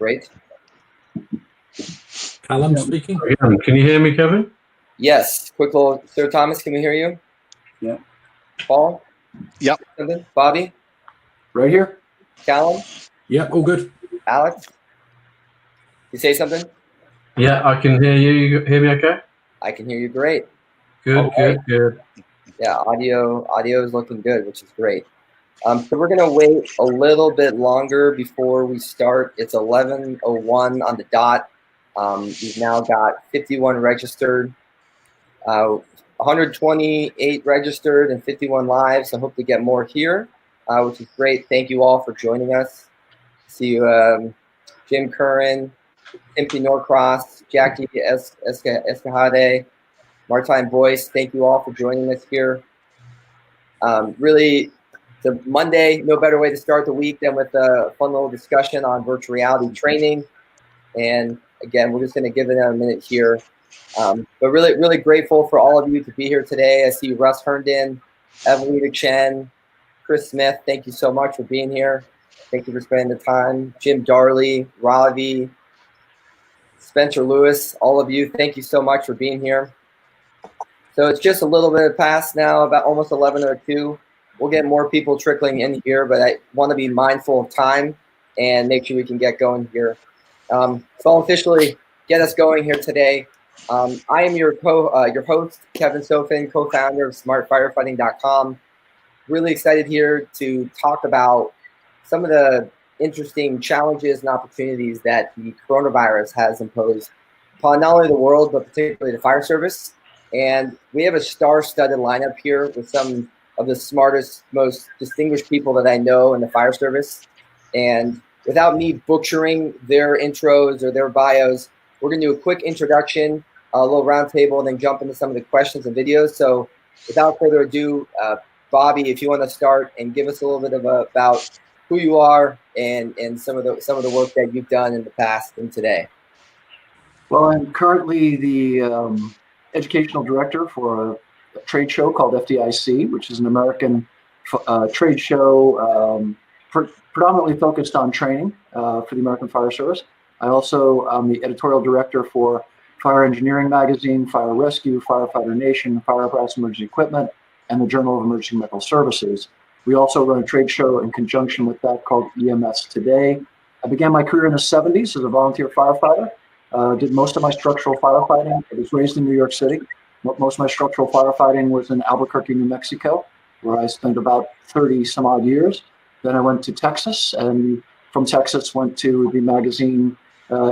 Great. Callum speaking. Can you hear me, Kevin? Yes. Quick little, Sir Thomas, can we hear you? Yeah. Paul? Yep. Something? Bobby? Right here. Callum? Yep, all good. Alex? You say something? Yeah, I can hear you. You hear me okay? I can hear you great. Good, Right. good. Yeah, audio is looking good, which is great. So we're going to wait a little bit longer before we start. It's 11:01 on the dot. We've now got 51 registered, 128 registered and 51 live. So I hope to get more here, which is great. Thank you all for joining us. See you, Jim Curran, Timothy Norcross, Jackie Escajade, Martine Boyce. Thank you all for joining us here. Really, it's a Monday, no better way to start the week than with a fun little discussion on virtual reality training. And again, we're just going to give it a minute here. But really, really grateful for all of you to be here today. I see Russ Herndon, Evelina Chen, Chris Smith. Thank you so much for being here. Thank you for spending the time. Jim Darley, Ravi, Spencer Lewis, all of you, thank you so much for being here. So it's just a little bit past now, about almost 11:02. We'll get more people trickling in here, but I want to be mindful of time and make sure we can get going here. So I'll officially get us going here today. I am your host, Kevin Sofin, co-founder of smartfirefighting.com. Really excited here to talk about some of the interesting challenges and opportunities that the coronavirus has imposed upon not only the world, but particularly the fire service. And we have a star-studded lineup here with some of the smartest, most distinguished people that I know in the fire service. And without me butchering their intros or their bios, we're going to do a quick introduction, a little roundtable, and then jump into some of the questions and videos. So without further ado, Bobby, if you want to start and give us a little bit of about who you are and some of the work that you've done in the past and today. Well, I'm currently the educational director for a trade show called FDIC, which is an American trade show predominantly focused on training for the American Fire Service. I also am the editorial director for Fire Engineering Magazine, Fire Rescue, Firefighter Nation, Fire Apparatus Emergency Equipment, and the Journal of Emergency Medical Services. We also run a trade show in conjunction with that called EMS Today. I began my career in the 70s as a volunteer firefighter. Did most of my structural firefighting. I was raised in New York City. Most of my structural firefighting was in Albuquerque, New Mexico, where I spent about 30 some odd years. Then I went to Texas, and from Texas went to the magazine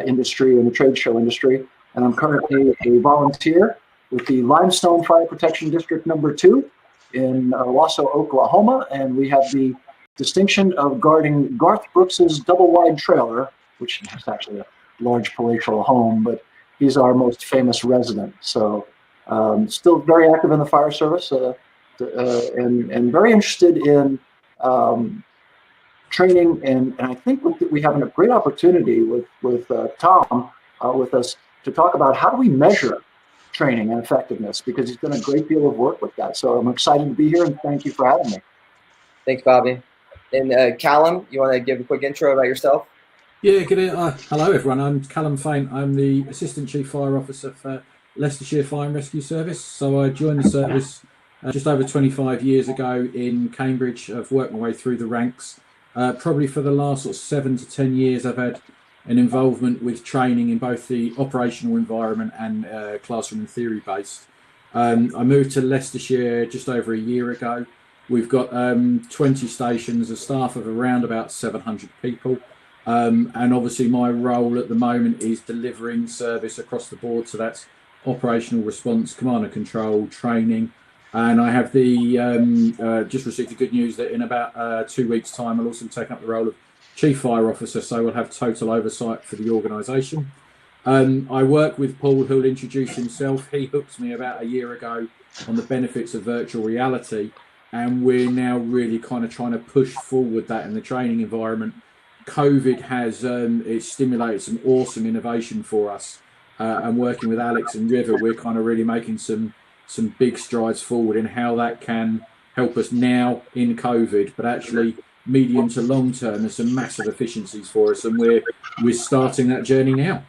industry and the trade show industry. And I'm currently a volunteer with the Limestone Fire Protection District number 2 in Wasso, Oklahoma. And we have the distinction of guarding Garth Brooks's double-wide trailer, which is actually a large palatial home, but he's our most famous resident. So still very active in the fire service and very interested in training. And I think we have a great opportunity with Tom with us to talk about how do we measure training and effectiveness, because he's done a great deal of work with that. So I'm excited to be here, and thank you for having me. Thanks, Bobby. And Callum, you want to give a quick intro about yourself? Yeah, good. Hello, everyone. I'm Callum Faint. I'm the Assistant Chief Fire Officer for Leicestershire Fire and Rescue Service. So I joined the service just over 25 years ago in Cambridge. I've worked my way through the ranks. Probably for the last sort of 7 to 10 years, I've had an involvement with training in both the operational environment and classroom and theory based. I moved to Leicestershire just over a year ago. We've got 20 stations, a staff of around about 700 people. And obviously my role at the moment is delivering service across the board. So that's operational response, command and control, training. And I have just received the good news that in about 2 weeks' time, I'll also take up the role of Chief Fire Officer, so we'll have total oversight for the organisation. I work with Paul, who'll introduce himself. He hooked me about a year ago on the benefits of virtual reality, and we're now really kind of trying to push forward that in the training environment. COVID has it stimulated some awesome innovation for us, and working with Alex and River, we're kind of really making some big strides forward in how that can help us now in COVID, but actually medium to long term, there's some massive efficiencies for us, and we're starting that journey now.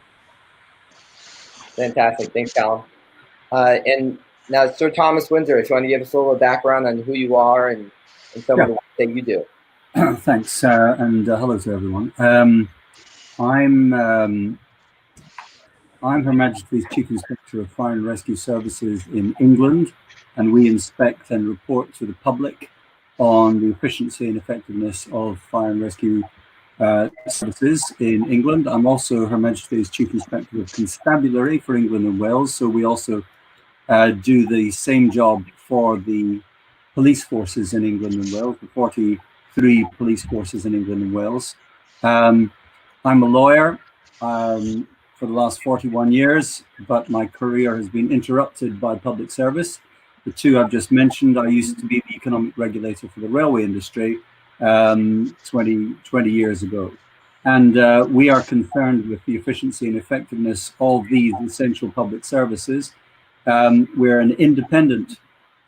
Fantastic. Thanks, Callum. And now, Sir Thomas Windsor, if you want to give us a little background on who you are and some of the work that you do. Thanks, and hello to everyone. I'm Her Majesty's Chief Inspector of Fire and Rescue Services in England, and we inspect and report to the public on the efficiency and effectiveness of fire and rescue services in England. I'm also Her Majesty's Chief Inspector of Constabulary for England and Wales, so we also do the same job for the police forces in England and Wales, the 43 police forces in England and Wales. I'm a lawyer for the last 41 years, but my career has been interrupted by public service. The two I've just mentioned, I used to be the economic regulator for the railway industry 20 years ago. And we are concerned with the efficiency and effectiveness of these essential public services. We're an independent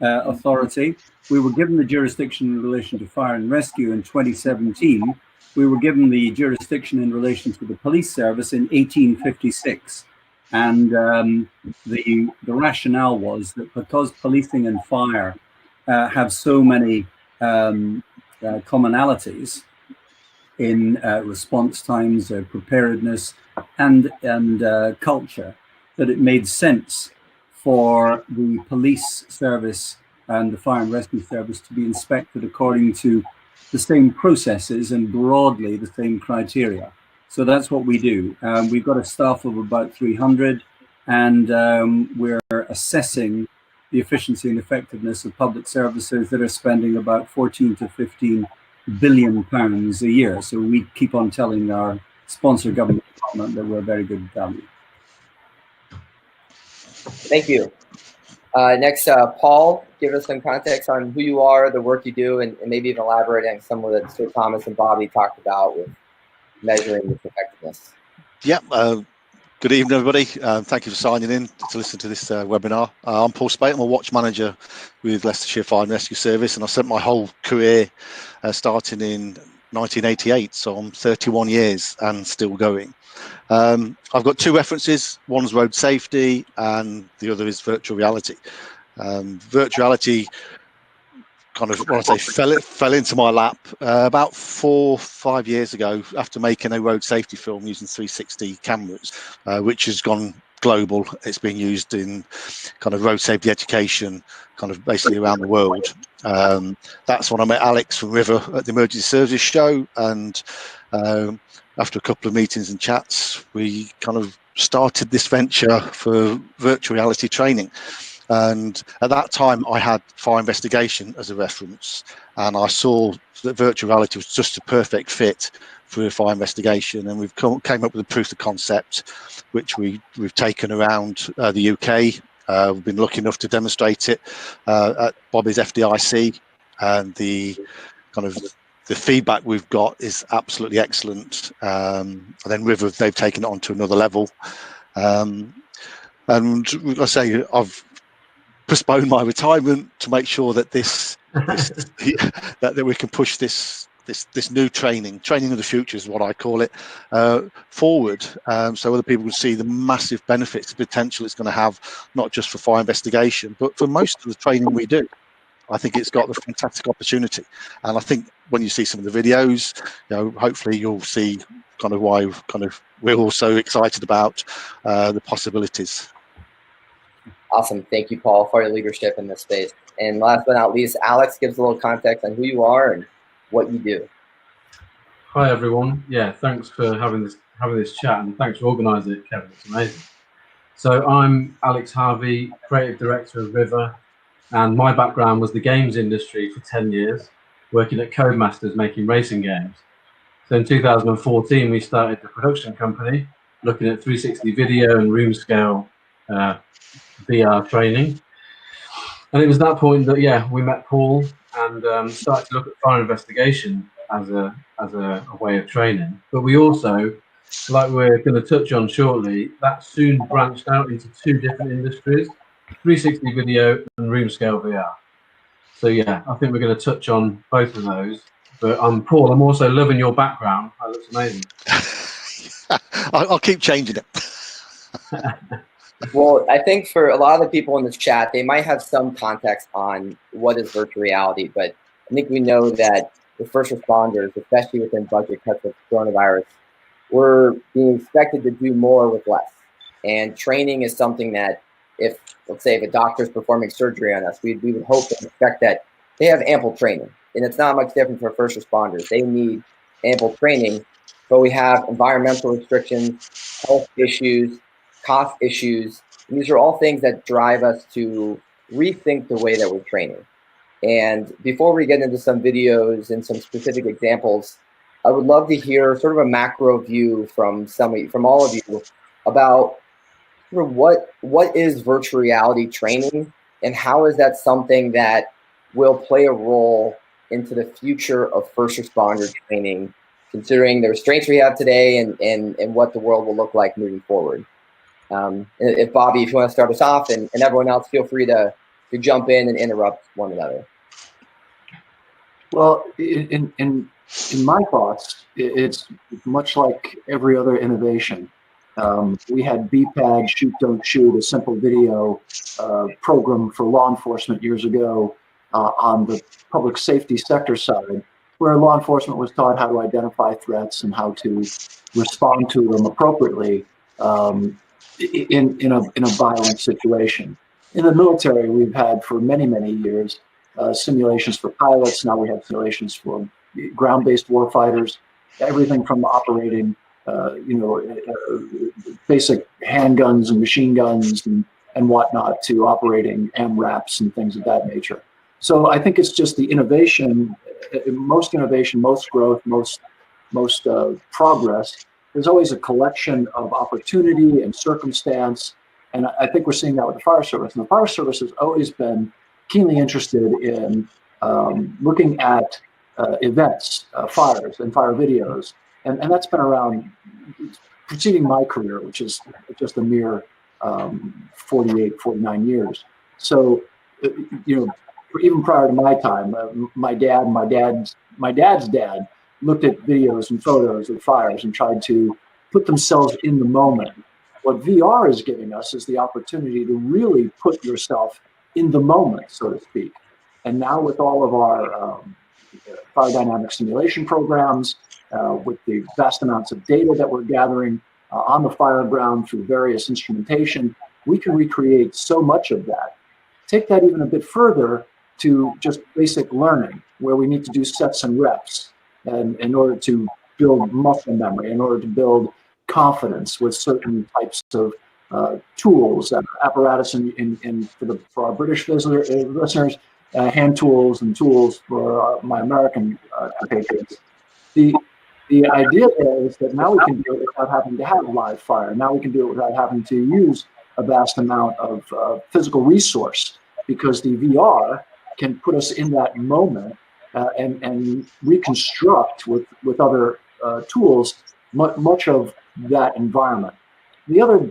authority. We were given the jurisdiction in relation to fire and rescue in 2017. We were given the jurisdiction in relation to the police service in 1856. And the rationale was that because policing and fire have so many commonalities in response times, preparedness, and culture, that it made sense for the police service and the fire and rescue service to be inspected according to the same processes and broadly the same criteria. So that's what we do. We've got a staff of about 300, and we're assessing the efficiency and effectiveness of public services that are spending about 14 to 15 billion pounds a year. So we keep on telling our sponsor government department that we're a very good value. Thank you. Next, Paul, give us some context on who you are, the work you do, and maybe even elaborate on some of that Sir Thomas and Bobby talked about with measuring this effectiveness. Yeah. Good evening, everybody. Thank you for signing in to listen to this webinar. I'm Paul Spate. I'm a watch manager with Leicestershire Fire and Rescue Service, and I spent my whole career starting in 1988, so I'm 31 years and still going. I've got two references. One's road safety and the other is virtual reality. Virtual reality kind of, when I say fell into my lap about 4 or 5 years ago after making a road safety film using 360 cameras, which has gone global. It's been used in kind of road safety education, kind of basically around the world. That's when I met Alex from River at the Emergency Services Show, and after a couple of meetings and chats, we kind of started this venture for virtual reality training. And at that time, I had fire investigation as a reference, and I saw that virtual reality was just a perfect fit for fire investigation. And we've came up with a proof of concept, which we've taken around the UK. We've been lucky enough to demonstrate it at Bobby's FDIC, and the kind of the feedback we've got is absolutely excellent. And then River, they've taken it on to another level. And I say I've postponed my retirement to make sure that that we can push this new training of the future is what I call it, forward, so other people can see the massive benefits, the potential it's going to have, not just for fire investigation, but for most of the training we do. I think it's got a fantastic opportunity, and I think when you see some of the videos, hopefully you'll see kind of why we're all so excited about the possibilities. Awesome. Thank you, Paul, for your leadership in this space. And last but not least, Alex gives a little context on who you are and what you do. Hi, everyone. Yeah, thanks for having this chat, and thanks for organising it, Kevin. It's amazing. So I'm Alex Harvey, Creative Director of River, and my background was the games industry for 10 years, working at Codemasters making racing games. So in 2014, we started the production company, looking at 360 video and room scale VR training. And it was that point that we met Paul and started to look at fire investigation as a way of training. But we also, like we're going to touch on shortly, that soon branched out into two different industries: 360 video and room scale VR. So I think we're going to touch on both of those. But Paul, I'm also loving your background. That looks amazing. I'll keep changing it. Well, I think for a lot of the people in this chat, they might have some context on what is virtual reality, but I think we know that the first responders, especially within budget cuts with coronavirus, we're being expected to do more with less. And training is something that if, let's say, if a doctor is performing surgery on us, we would hope and expect that they have ample training. And it's not much different for first responders. They need ample training, but we have environmental restrictions, health issues, cost issues. And these are all things that drive us to rethink the way that we're training. And before we get into some videos and some specific examples, I would love to hear sort of a macro view from all of you about sort of what is virtual reality training, and how is that something that will play a role into the future of first responder training, considering the restraints we have today and what the world will look like moving forward. If Bobby, if you want to start us off, and everyone else, feel free to jump in and interrupt one another. Well, in my thoughts, it's much like every other innovation. We had BPAD, Shoot Don't Shoot, a simple video program for law enforcement years ago on the public safety sector side, where law enforcement was taught how to identify threats and how to respond to them appropriately in a violent situation. In the military, we've had for many, many years simulations for pilots. Now we have simulations for ground-based warfighters, everything from operating basic handguns and machine guns and whatnot to operating MRAPs and things of that nature. So I think it's just the innovation, most growth, most progress. There's always a collection of opportunity and circumstance. And I think we're seeing that with the fire service. And the fire service has always been keenly interested in looking at events, fires and fire videos. And that's been around preceding my career, which is just a mere 48, 49 years. So, even prior to my time, my dad's dad looked at videos and photos of fires and tried to put themselves in the moment. What VR is giving us is the opportunity to really put yourself in the moment, so to speak. And now with all of our fire dynamic simulation programs, with the vast amounts of data that we're gathering on the fire ground through various instrumentation, we can recreate so much of that. Take that even a bit further to just basic learning, where we need to do sets and reps, and in order to build muscle memory, in order to build confidence with certain types of tools, apparatus, for our British listeners, hand tools and tools for my American compatriots. The idea is that now we can do it without having to have live fire. Now we can do it without having to use a vast amount of physical resource, because the VR can put us in that moment and reconstruct with other tools much of that environment. The other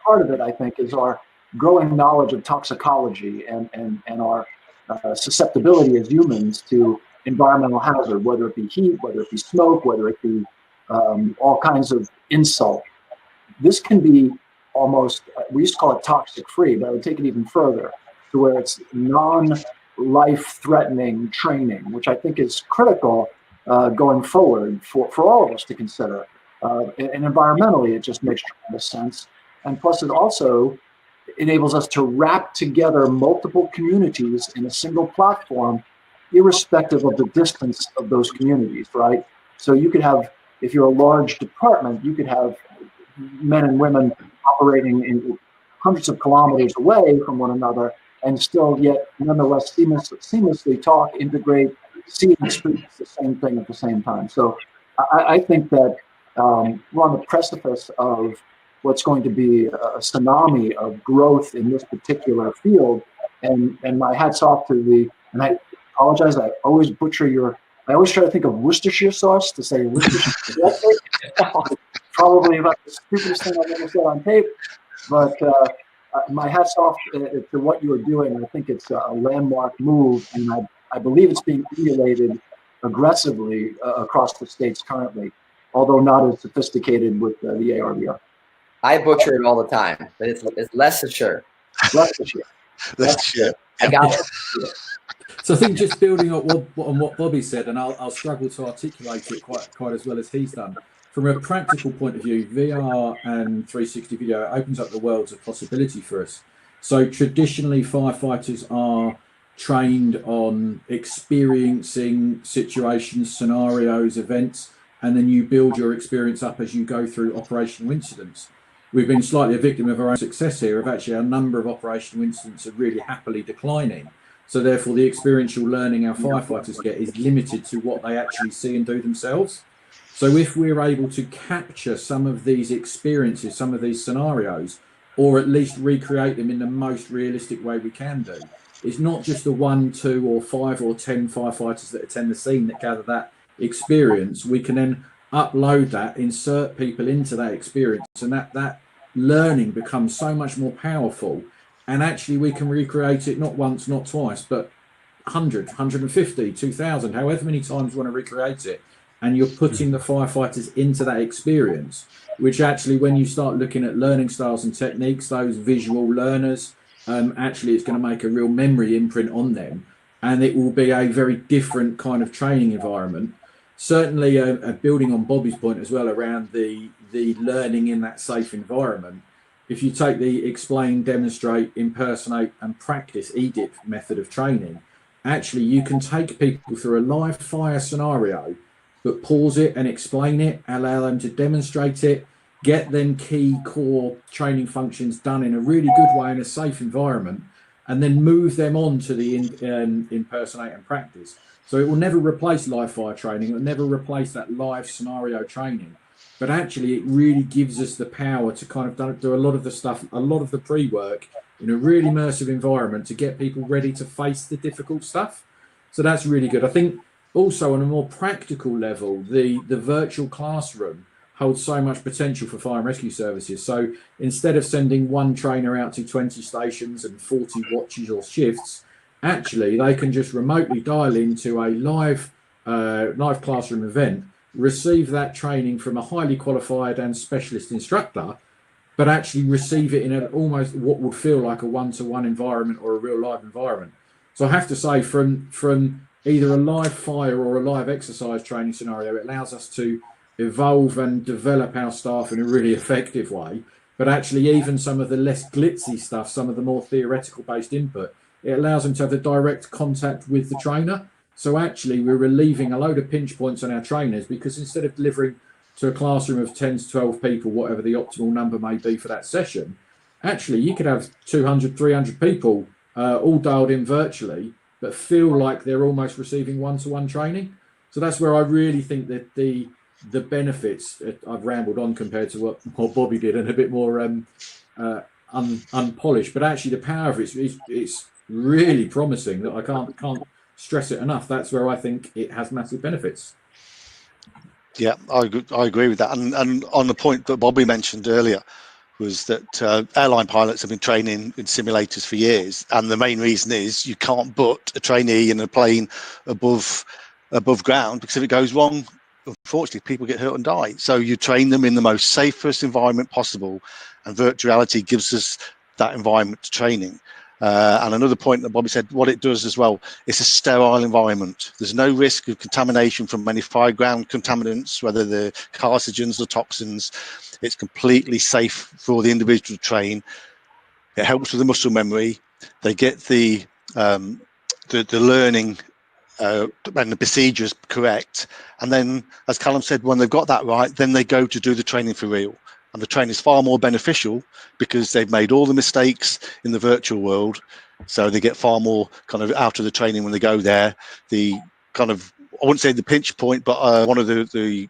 part of it, I think, is our growing knowledge of toxicology and our susceptibility as humans to environmental hazard, whether it be heat, whether it be smoke, whether it be all kinds of insult. This can be almost, we used to call it toxic free, but I would take it even further to where it's non-life-threatening training, which I think is critical going forward for all of us to consider. And environmentally, it just makes tremendous sense. And plus, it also enables us to wrap together multiple communities in a single platform, irrespective of the distance of those communities, right? So you could have, if you're a large department, you could have men and women operating in hundreds of kilometers away from one another, and still yet nonetheless seamlessly talk, integrate, see and experience the same thing at the same time. So I think that we're on the precipice of what's going to be a tsunami of growth in this particular field. And my hat's off to and I apologize, I always butcher I always try to think of Worcestershire sauce to say Worcestershire. Probably about the stupidest thing I've ever said on tape, but my hat's off to what you are doing. I think it's a landmark move, and I believe it's being emulated aggressively across the states currently, although not as sophisticated with the ARVR. I butcher it all the time, but it's Leicestershire. Leicestershire. Leicestershire. I got it. So I think just building on what Bobby said, and I'll struggle to articulate it quite as well as he's done. From a practical point of view, VR and 360 video opens up the worlds of possibility for us. So traditionally, firefighters are trained on experiencing situations, scenarios, events, and then you build your experience up as you go through operational incidents. We've been slightly a victim of our own success here, of actually a number of operational incidents are really happily declining. So therefore, the experiential learning our firefighters get is limited to what they actually see and do themselves. So if we're able to capture some of these experiences, some of these scenarios, or at least recreate them in the most realistic way we can do, it's not just the 1, 2, or 5 or 10 firefighters that attend the scene that gather that experience. We can then upload that, insert people into that experience, and that learning becomes so much more powerful. And actually we can recreate it not once, not twice, but 100, 150, 2,000, however many times you want to recreate it. And you're putting the firefighters into that experience, which actually, when you start looking at learning styles and techniques, those visual learners, actually it's going to make a real memory imprint on them. And it will be a very different kind of training environment. Certainly building on Bobby's point as well around the learning in that safe environment. If you take the explain, demonstrate, impersonate and practice EDIP method of training, actually you can take people through a live fire scenario, but pause it and explain it, allow them to demonstrate it, get them key core training functions done in a really good way in a safe environment, and then move them on to the impersonate and practice. So it will never replace live fire training, it will never replace that live scenario training. But actually, it really gives us the power to kind of do a lot of the stuff, a lot of the pre-work in a really immersive environment to get people ready to face the difficult stuff. So that's really good. I think also on a more practical level, the virtual classroom holds so much potential for fire and rescue services. So instead of sending one trainer out to 20 stations and 40 watches or shifts, actually they can just remotely dial into a live classroom event, receive that training from a highly qualified and specialist instructor, but actually receive it in an almost what would feel like a one-to-one environment or a real live environment. So I have to say, from either a live fire or a live exercise training scenario, it allows us to evolve and develop our staff in a really effective way. But actually, even some of the less glitzy stuff, some of the more theoretical based input, it allows them to have the direct contact with the trainer. So actually, we're relieving a load of pinch points on our trainers, because instead of delivering to a classroom of 10 to 12 people, whatever the optimal number may be for that session, actually you could have 200, 300 people all dialed in virtually, but feel like they're almost receiving one-to-one training. So that's where I really think that the benefits, I've rambled on compared to what Bobby did and a bit more unpolished, but actually the power of it's really promising that I can't stress it enough. That's where I think it has massive benefits. Yeah, I agree with that. And on the point that Bobby mentioned earlier was that airline pilots have been training in simulators for years, and the main reason is you can't put a trainee in a plane above ground, because if it goes wrong, unfortunately people get hurt and die. So you train them in the most safest environment possible, and virtual reality gives us that environment to training. And another point that Bobby said, what it does as well, it's a sterile environment. There's no risk of contamination from any fireground contaminants, whether they're carcinogens or toxins. It's completely safe for the individual to train. It helps with the muscle memory. They get the learning and the procedures correct. And then, as Callum said, when they've got that right, then they go to do the training for real. And the training is far more beneficial because they've made all the mistakes in the virtual world. So they get far more kind of out of the training when they go there. The kind of, I wouldn't say the pinch point, but one of the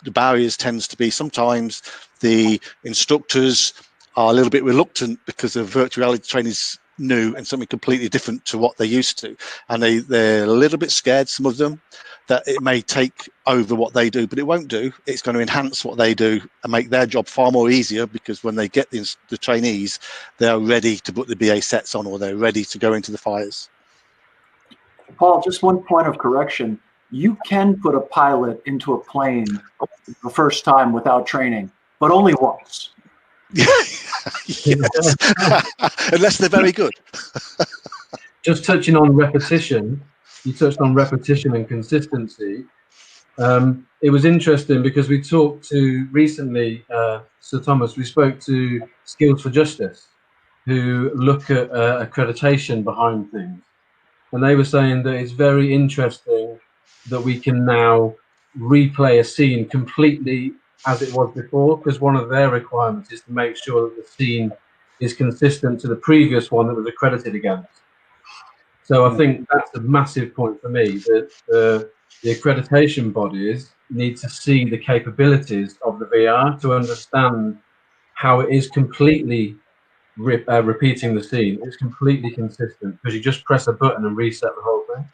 barriers tends to be sometimes the instructors are a little bit reluctant because the virtual reality training is new and something completely different to what they're used to. And they're a little bit scared, some of them, that it may take over what they do, but it won't do. It's going to enhance what they do and make their job far more easier, because when they get the trainees, they are ready to put the BA sets on, or they're ready to go into the fires. Paul, just one point of correction. you can put a pilot into a plane the first time without training, but only once. Yes. Unless they're very good. Just touching on repetition, you touched on repetition and consistency. It was interesting because we talked to recently, Sir Thomas, we spoke to Skills for Justice, who look at accreditation behind things. And they were saying that it's very interesting that we can now replay a scene completely as it was before, because one of their requirements is to make sure that the scene is consistent to the previous one that was accredited against. So I think that's a massive point for me, that the accreditation bodies need to see the capabilities of the VR to understand how it is completely repeating the scene. It's completely consistent because you just press a button and reset the whole thing.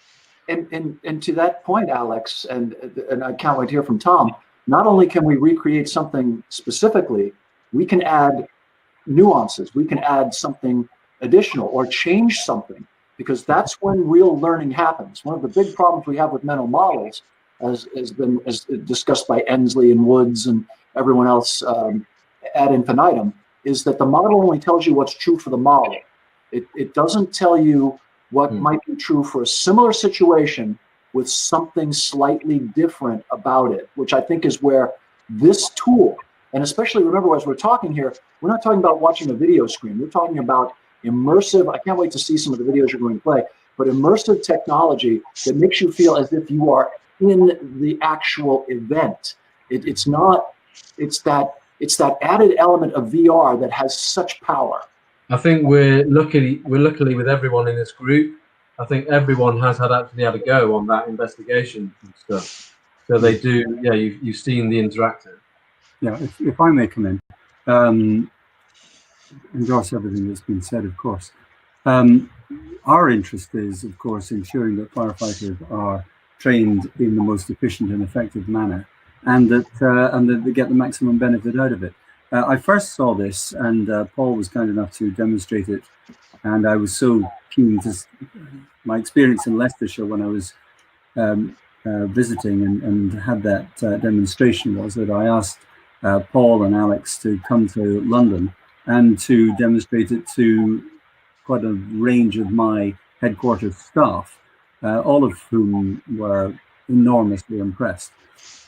And to that point, Alex, and I can't wait to hear from Tom, not only can we recreate something specifically, we can add nuances, we can add something additional or change something, because that's when real learning happens. One of the big problems we have with mental models, as discussed by Ensley and Woods and everyone else ad infinitum, is that the model only tells you what's true for the model. It doesn't tell you what might be true for a similar situation with something slightly different about it, which I think is where this tool, and especially remember as we're talking here, we're not talking about watching a video screen. We're talking about immersive, I can't wait to see some of the videos you're going to play, but immersive technology that makes you feel as if you are in the actual event. It's that added element of VR that has such power. I think we're luckily with everyone in this group. I think everyone has actually had a go on that investigation and stuff. So they do. Yeah, you've seen the interactive. Yeah, if I may come in, endorse everything that's been said, of course. Our interest is, of course, ensuring that firefighters are trained in the most efficient and effective manner, and that they get the maximum benefit out of it. I first saw this, and Paul was kind enough to demonstrate it, and I was so keen to. My experience in Leicestershire when I was visiting and had that demonstration was that I asked Paul and Alex to come to London and to demonstrate it to quite a range of my headquarters staff, all of whom were enormously impressed.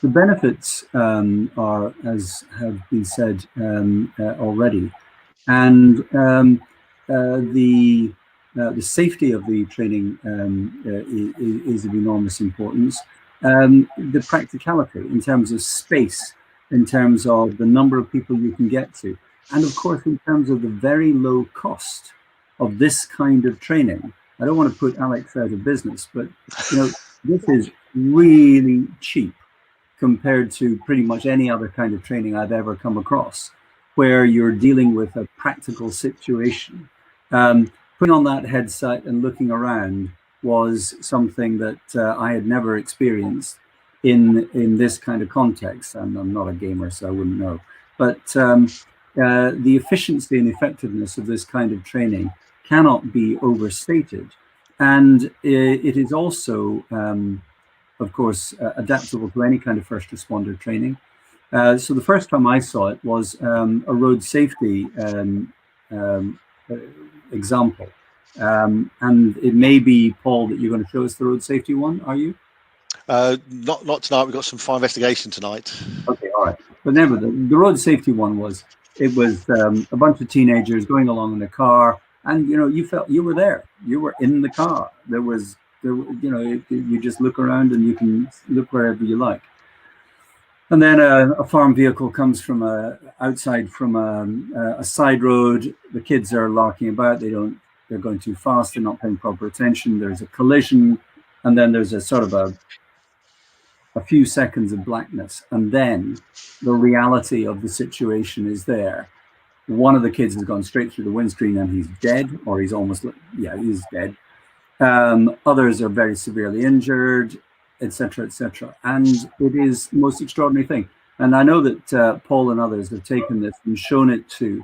The benefits are, as have been said already, and the safety of the training is of enormous importance. The practicality in terms of space, in terms of the number of people you can get to, and of course in terms of the very low cost of this kind of training. I don't want to put Alex out of business, but this is really cheap compared to pretty much any other kind of training I've ever come across, where you're dealing with a practical situation. Putting on that headset and looking around was something that I had never experienced in this kind of context. And I'm not a gamer, so I wouldn't know. But the efficiency and effectiveness of this kind of training cannot be overstated. And it is also, of course, adaptable to any kind of first responder training. So the first time I saw it was a road safety example. And it may be, Paul, that you're going to show us the road safety one, are you? Not tonight. We've got some fire investigation tonight. Okay, all right. But never, the road safety one was, it was a bunch of teenagers going along in a car, and you felt you were there. You were in the car. You just look around and you can look wherever you like. And then a farm vehicle comes from outside from a side road. The kids are larking about. They're going too fast. They're not paying proper attention. There's a collision, and then there's a sort of a few seconds of blackness, and then the reality of the situation is there. One of the kids has gone straight through the windscreen and he's dead, or he's almost, he's dead. Others are very severely injured, etc., etc. And it is the most extraordinary thing. And I know that Paul and others have taken this and shown it to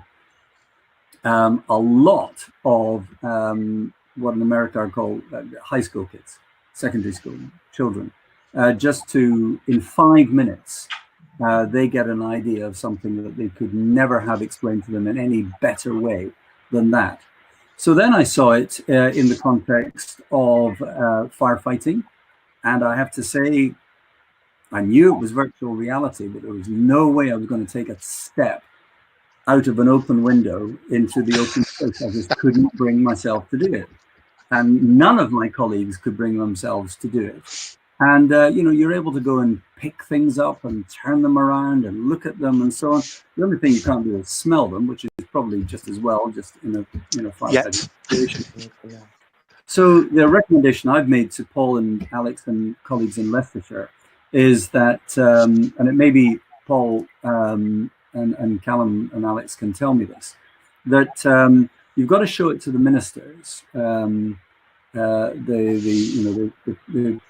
a lot of what in America are called high school kids, secondary school children. just to, in 5 minutes, they get an idea of something that they could never have explained to them in any better way than that. So then I saw it in the context of firefighting, and I have to say, I knew it was virtual reality, but there was no way I was going to take a step out of an open window into the open space. I just couldn't bring myself to do it. And none of my colleagues could bring themselves to do it. And, you know, you're able to go and pick things up and turn them around and look at them and so on. The only thing you can't do is smell them, which is probably just as well, just in a firefighting situation. So the recommendation I've made to Paul and Alex and colleagues in Leicestershire is that, and it may be Paul and Callum and Alex can tell me this, that you've got to show it to the ministers, the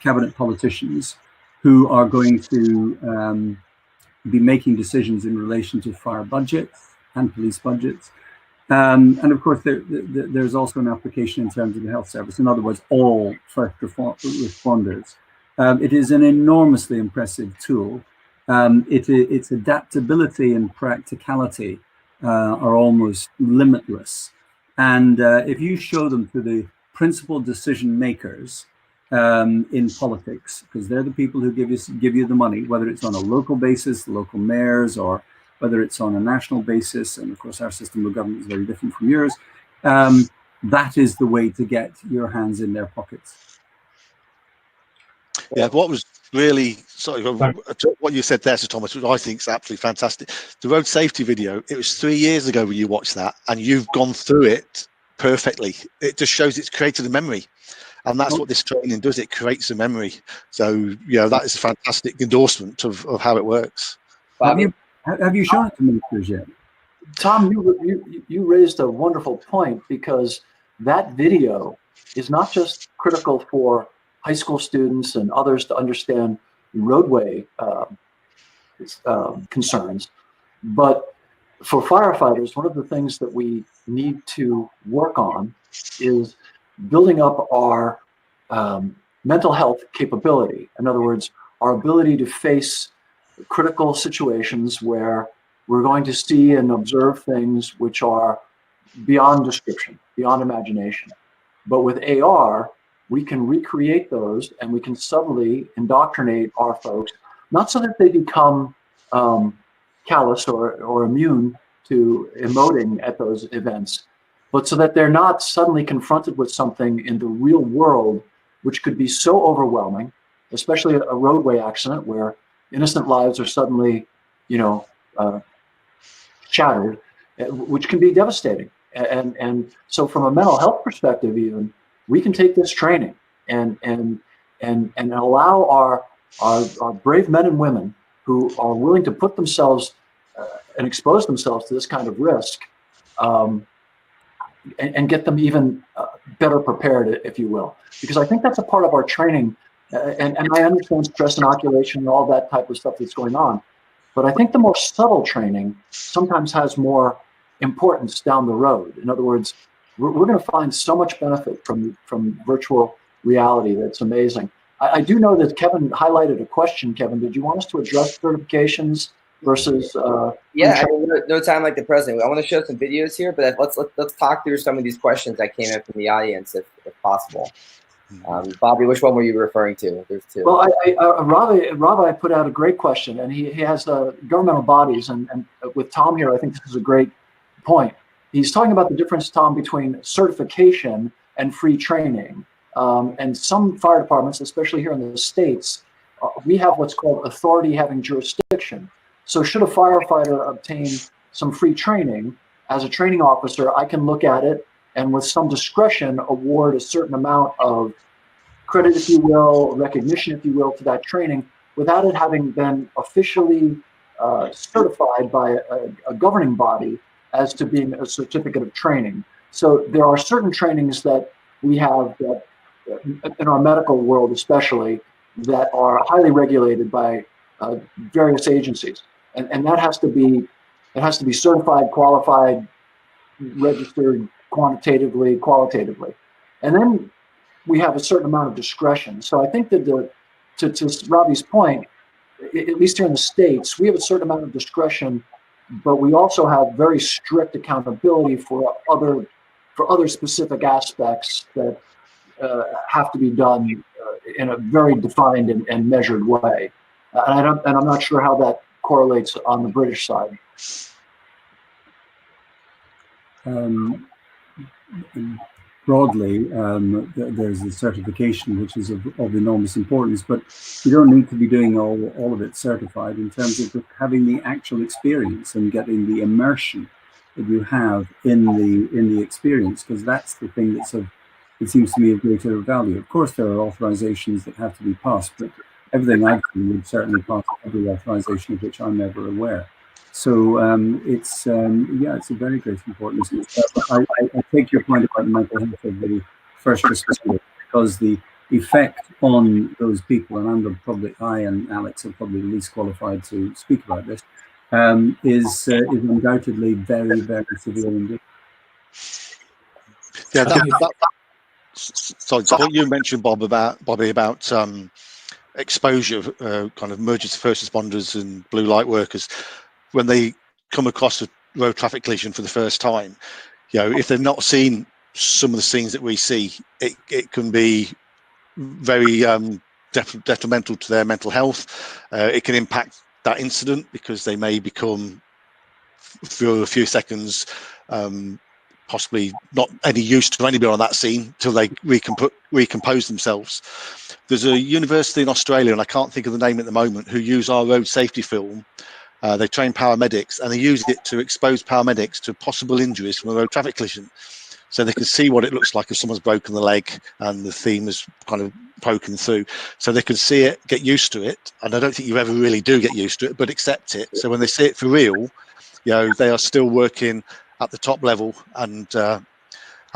cabinet politicians who are going to be making decisions in relation to fire budgets and police budgets. And of course, there's also an application in terms of the health service. In other words, all first responders. It is an enormously impressive tool. Its adaptability and practicality are almost limitless. And if you show them to the principal decision makers in politics, because they're the people who give you the money, whether it's on a local basis, local mayors, or whether it's on a national basis, and of course our system of government is very different from yours, that is the way to get your hands in their pockets. Yeah, what was really, sorry, what you said there, Sir Thomas, which I think is absolutely fantastic. The road safety video, it was 3 years ago when you watched that, and you've gone through it perfectly. It just shows it's created a memory. And that's what this training does. It creates a memory. So, yeah, that is a fantastic endorsement of how it works. Have you shown it to ministers yet? Tom, you raised a wonderful point, because that video is not just critical for high school students and others to understand roadway concerns, but for firefighters, one of the things that we need to work on is building up our mental health capability. In other words, our ability to face critical situations where we're going to see and observe things which are beyond description, beyond imagination. But with AR, we can recreate those, and we can subtly indoctrinate our folks, not so that they become callous or immune to emoting at those events, but so that they're not suddenly confronted with something in the real world which could be so overwhelming, especially a roadway accident where innocent lives are suddenly, shattered, which can be devastating. And so from a mental health perspective, even, we can take this training and allow our brave men and women who are willing to put themselves and expose themselves to this kind of risk, and get them even better prepared, if you will. Because I think that's a part of our training. And I understand stress inoculation and all that type of stuff that's going on. But I think the more subtle training sometimes has more importance down the road. In other words, we're going to find so much benefit from virtual reality that's amazing. I do know that Kevin highlighted a question. Kevin, did you want us to address certifications versus? Yeah, no time like the present. I want to show some videos here, but let's talk through some of these questions that came in from the audience, if possible. Bobby, which one were you referring to? There's two. Well, Ravi put out a great question, and he has governmental bodies, and with Tom here, I think this is a great point. He's talking about the difference, Tom, between certification and free training. And some fire departments, especially here in the States, we have what's called authority having jurisdiction. So should a firefighter obtain some free training, as a training officer, I can look at it and with some discretion award a certain amount of credit, if you will, recognition, if you will, to that training without it having been officially certified by a governing body as to being a certificate of training. So there are certain trainings that we have that in our medical world especially that are highly regulated by various agencies. And that has to be certified, qualified, registered quantitatively, qualitatively. And then we have a certain amount of discretion. So I think that to Robbie's point, at least here in the States, we have a certain amount of discretion, but we also have very strict accountability for other specific aspects that have to be done in a very defined and measured way. And I'm not sure how that correlates on the British side. Broadly, there's a certification which is of enormous importance, but you don't need to be doing all of it certified in terms of having the actual experience and getting the immersion that you have in the experience, because that's the thing that's it seems to me of greater value. Of course, there are authorizations that have to be passed, but everything I've seen would certainly pass every authorization of which I'm never aware. So it's a very great importance. I take your point about the mental health of the first responders, because the effect on those people, and I and Alex are probably the least qualified to speak about this, is undoubtedly very, very severe indeed. Yeah, sorry, what you mentioned, Bobby, about exposure, kind of emergency first responders and blue light workers, when they come across a road traffic collision for the first time, if they've not seen some of the scenes that we see, it can be very detrimental to their mental health. It can impact that incident because they may become, for a few seconds, possibly not any use to anybody on that scene till they recompose themselves. There's a university in Australia, and I can't think of the name at the moment, who use our road safety film. They train paramedics, and they use it to expose paramedics to possible injuries from a road traffic collision, so they can see what it looks like if someone's broken the leg and the theme is kind of poking through, so they can see it, get used to it. And I don't think you ever really do get used to it, but accept it. So when they see it for real, they are still working at the top level, and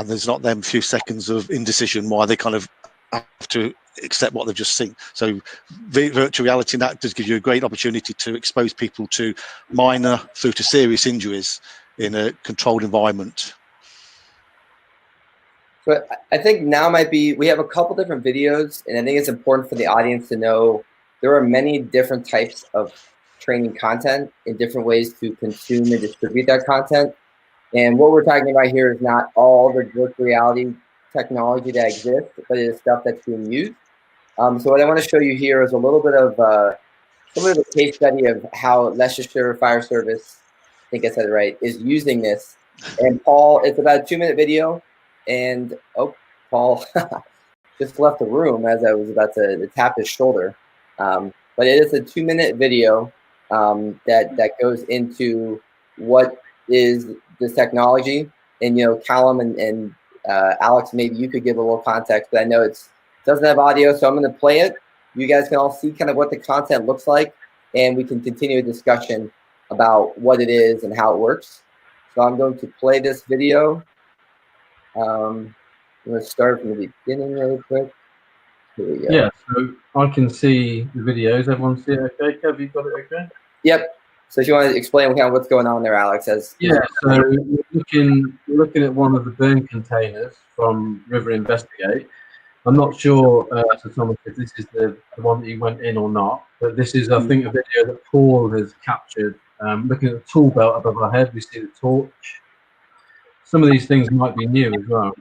there's not them few seconds of indecision why they kind of have to accept what they've just seen. So virtual reality, that does give you a great opportunity to expose people to minor through to serious injuries in a controlled environment. So I think now we have a couple different videos, and I think it's important for the audience to know there are many different types of training content and different ways to consume and distribute that content. And what we're talking about here is not all the virtual reality technology that exists, but it is stuff that's being used. So what I want to show you here is a little bit of some of the case study of how Leicestershire Fire Service, I think I said it right, is using this. And Paul, it's about a 2-minute video. And Paul just left the room as I was about to tap his shoulder. But it is a 2-minute video that goes into what is this technology. And Callum and Alex, maybe you could give a little context, but I know it doesn't have audio, so I'm going to play it. You guys can all see kind of what the content looks like, and we can continue a discussion about what it is and how it works. So I'm going to play this video. I'm going to start from the beginning really quick. Here we go. Yeah, so I can see the videos. Everyone see it okay? Have you got it okay? Yep. So if you want to explain kind of what's going on there, Alex. So we're looking at one of the burn containers from River Investigate. I'm not sure, to Thomas, if this is the one that you went in or not, but this is, I think, a video that Paul has captured. Looking at the tool belt above our head, we see the torch. Some of these things might be new as well,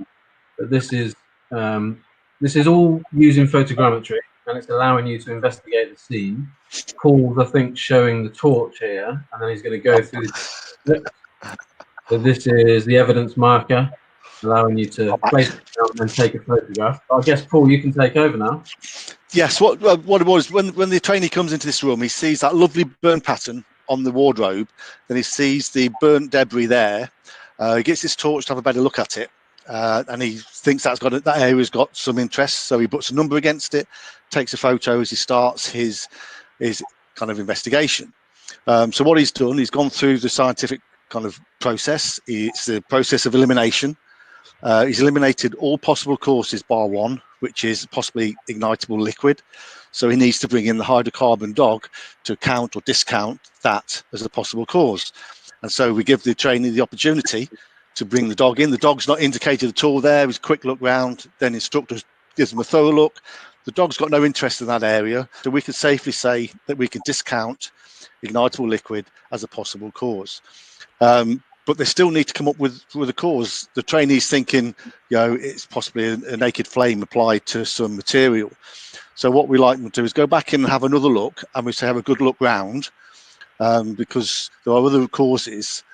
but this is all using photogrammetry, and it's allowing you to investigate the scene. Paul's, I think, showing the torch here, and then he's going to go through this. So this is the evidence marker, allowing you to place it down and take a photograph. But I guess, Paul, you can take over now. Yes, what it was, when the trainee comes into this room, he sees that lovely burn pattern on the wardrobe, then he sees the burnt debris there. He gets his torch to have a better look at it, and he thinks that area's got some interest, so he puts a number against it, takes a photo as he starts his kind of investigation. So what he's done, he's gone through the scientific kind of process. It's the process of elimination. He's eliminated all possible causes bar one, which is possibly ignitable liquid. So he needs to bring in the hydrocarbon dog to count or discount that as a possible cause. And so we give the trainee the opportunity to bring the dog in. The dog's not indicated at all there. He's a quick look round. Then instructor gives them a thorough look. The dog's got no interest in that area, so we can safely say that we can discount ignitable liquid as a possible cause. But they still need to come up with a cause. The trainee's thinking, it's possibly a naked flame applied to some material. So what we like them to do is go back in and have another look, and we say have a good look round, because there are other causes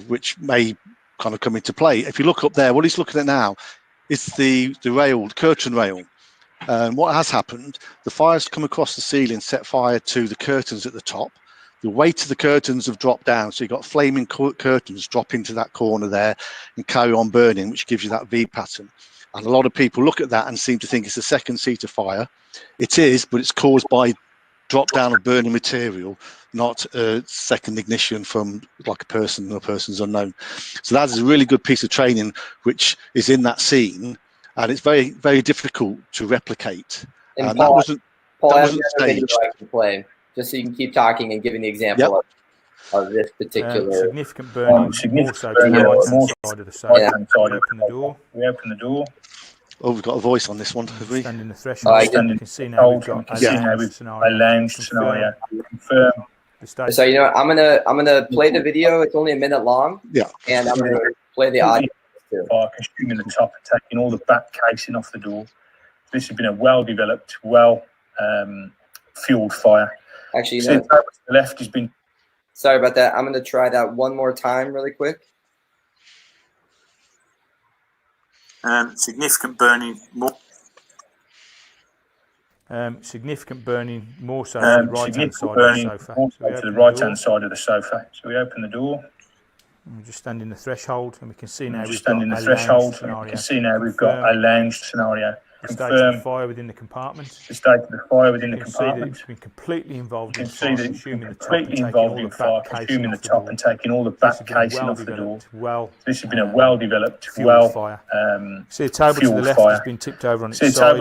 which may kind of come into play. If you look up there, what he's looking at now is the curtain rail. What has happened, the fire's come across the ceiling, set fire to the curtains at the top. The weight of the curtains have dropped down, so you've got flaming curtains drop into that corner there and carry on burning, which gives you that V pattern. And a lot of people look at that and seem to think it's a second seat of fire. It is, but it's caused by drop down of burning material, not a second ignition from like a person or person's unknown. So that is a really good piece of training which is in that scene, and it's very, very difficult to replicate. And Paul, that wasn't staged. I can play, just so you can keep talking and giving the example of this particular significant burning. Significant burning on the side of the sofa. We open the door. Oh, we've got a voice on this one, have we? Standing the threshold. You can see now we've got a lounge scenario. Confirm. So I'm gonna play the video. It's only a minute long. Yeah. And I'm gonna play the audio too. Consuming the top and taking all the back casing off the door. This has been a well-developed, fueled fire. Actually, to the left has been. Sorry about that. I'm gonna try that one more time, really quick. Significant burning more. Significant burning more so to the right-hand side of the sofa. To the right-hand side of the sofa. So we open the door. We're just standing the threshold, and we can see now we've got a lounge scenario. The state of the fire within the compartment. The state of the fire within the compartment. It's been completely involved in fire, consuming the top and taking all the back casing off the door. This has been a well-developed, fire. See the table to the left has been tipped over on its side.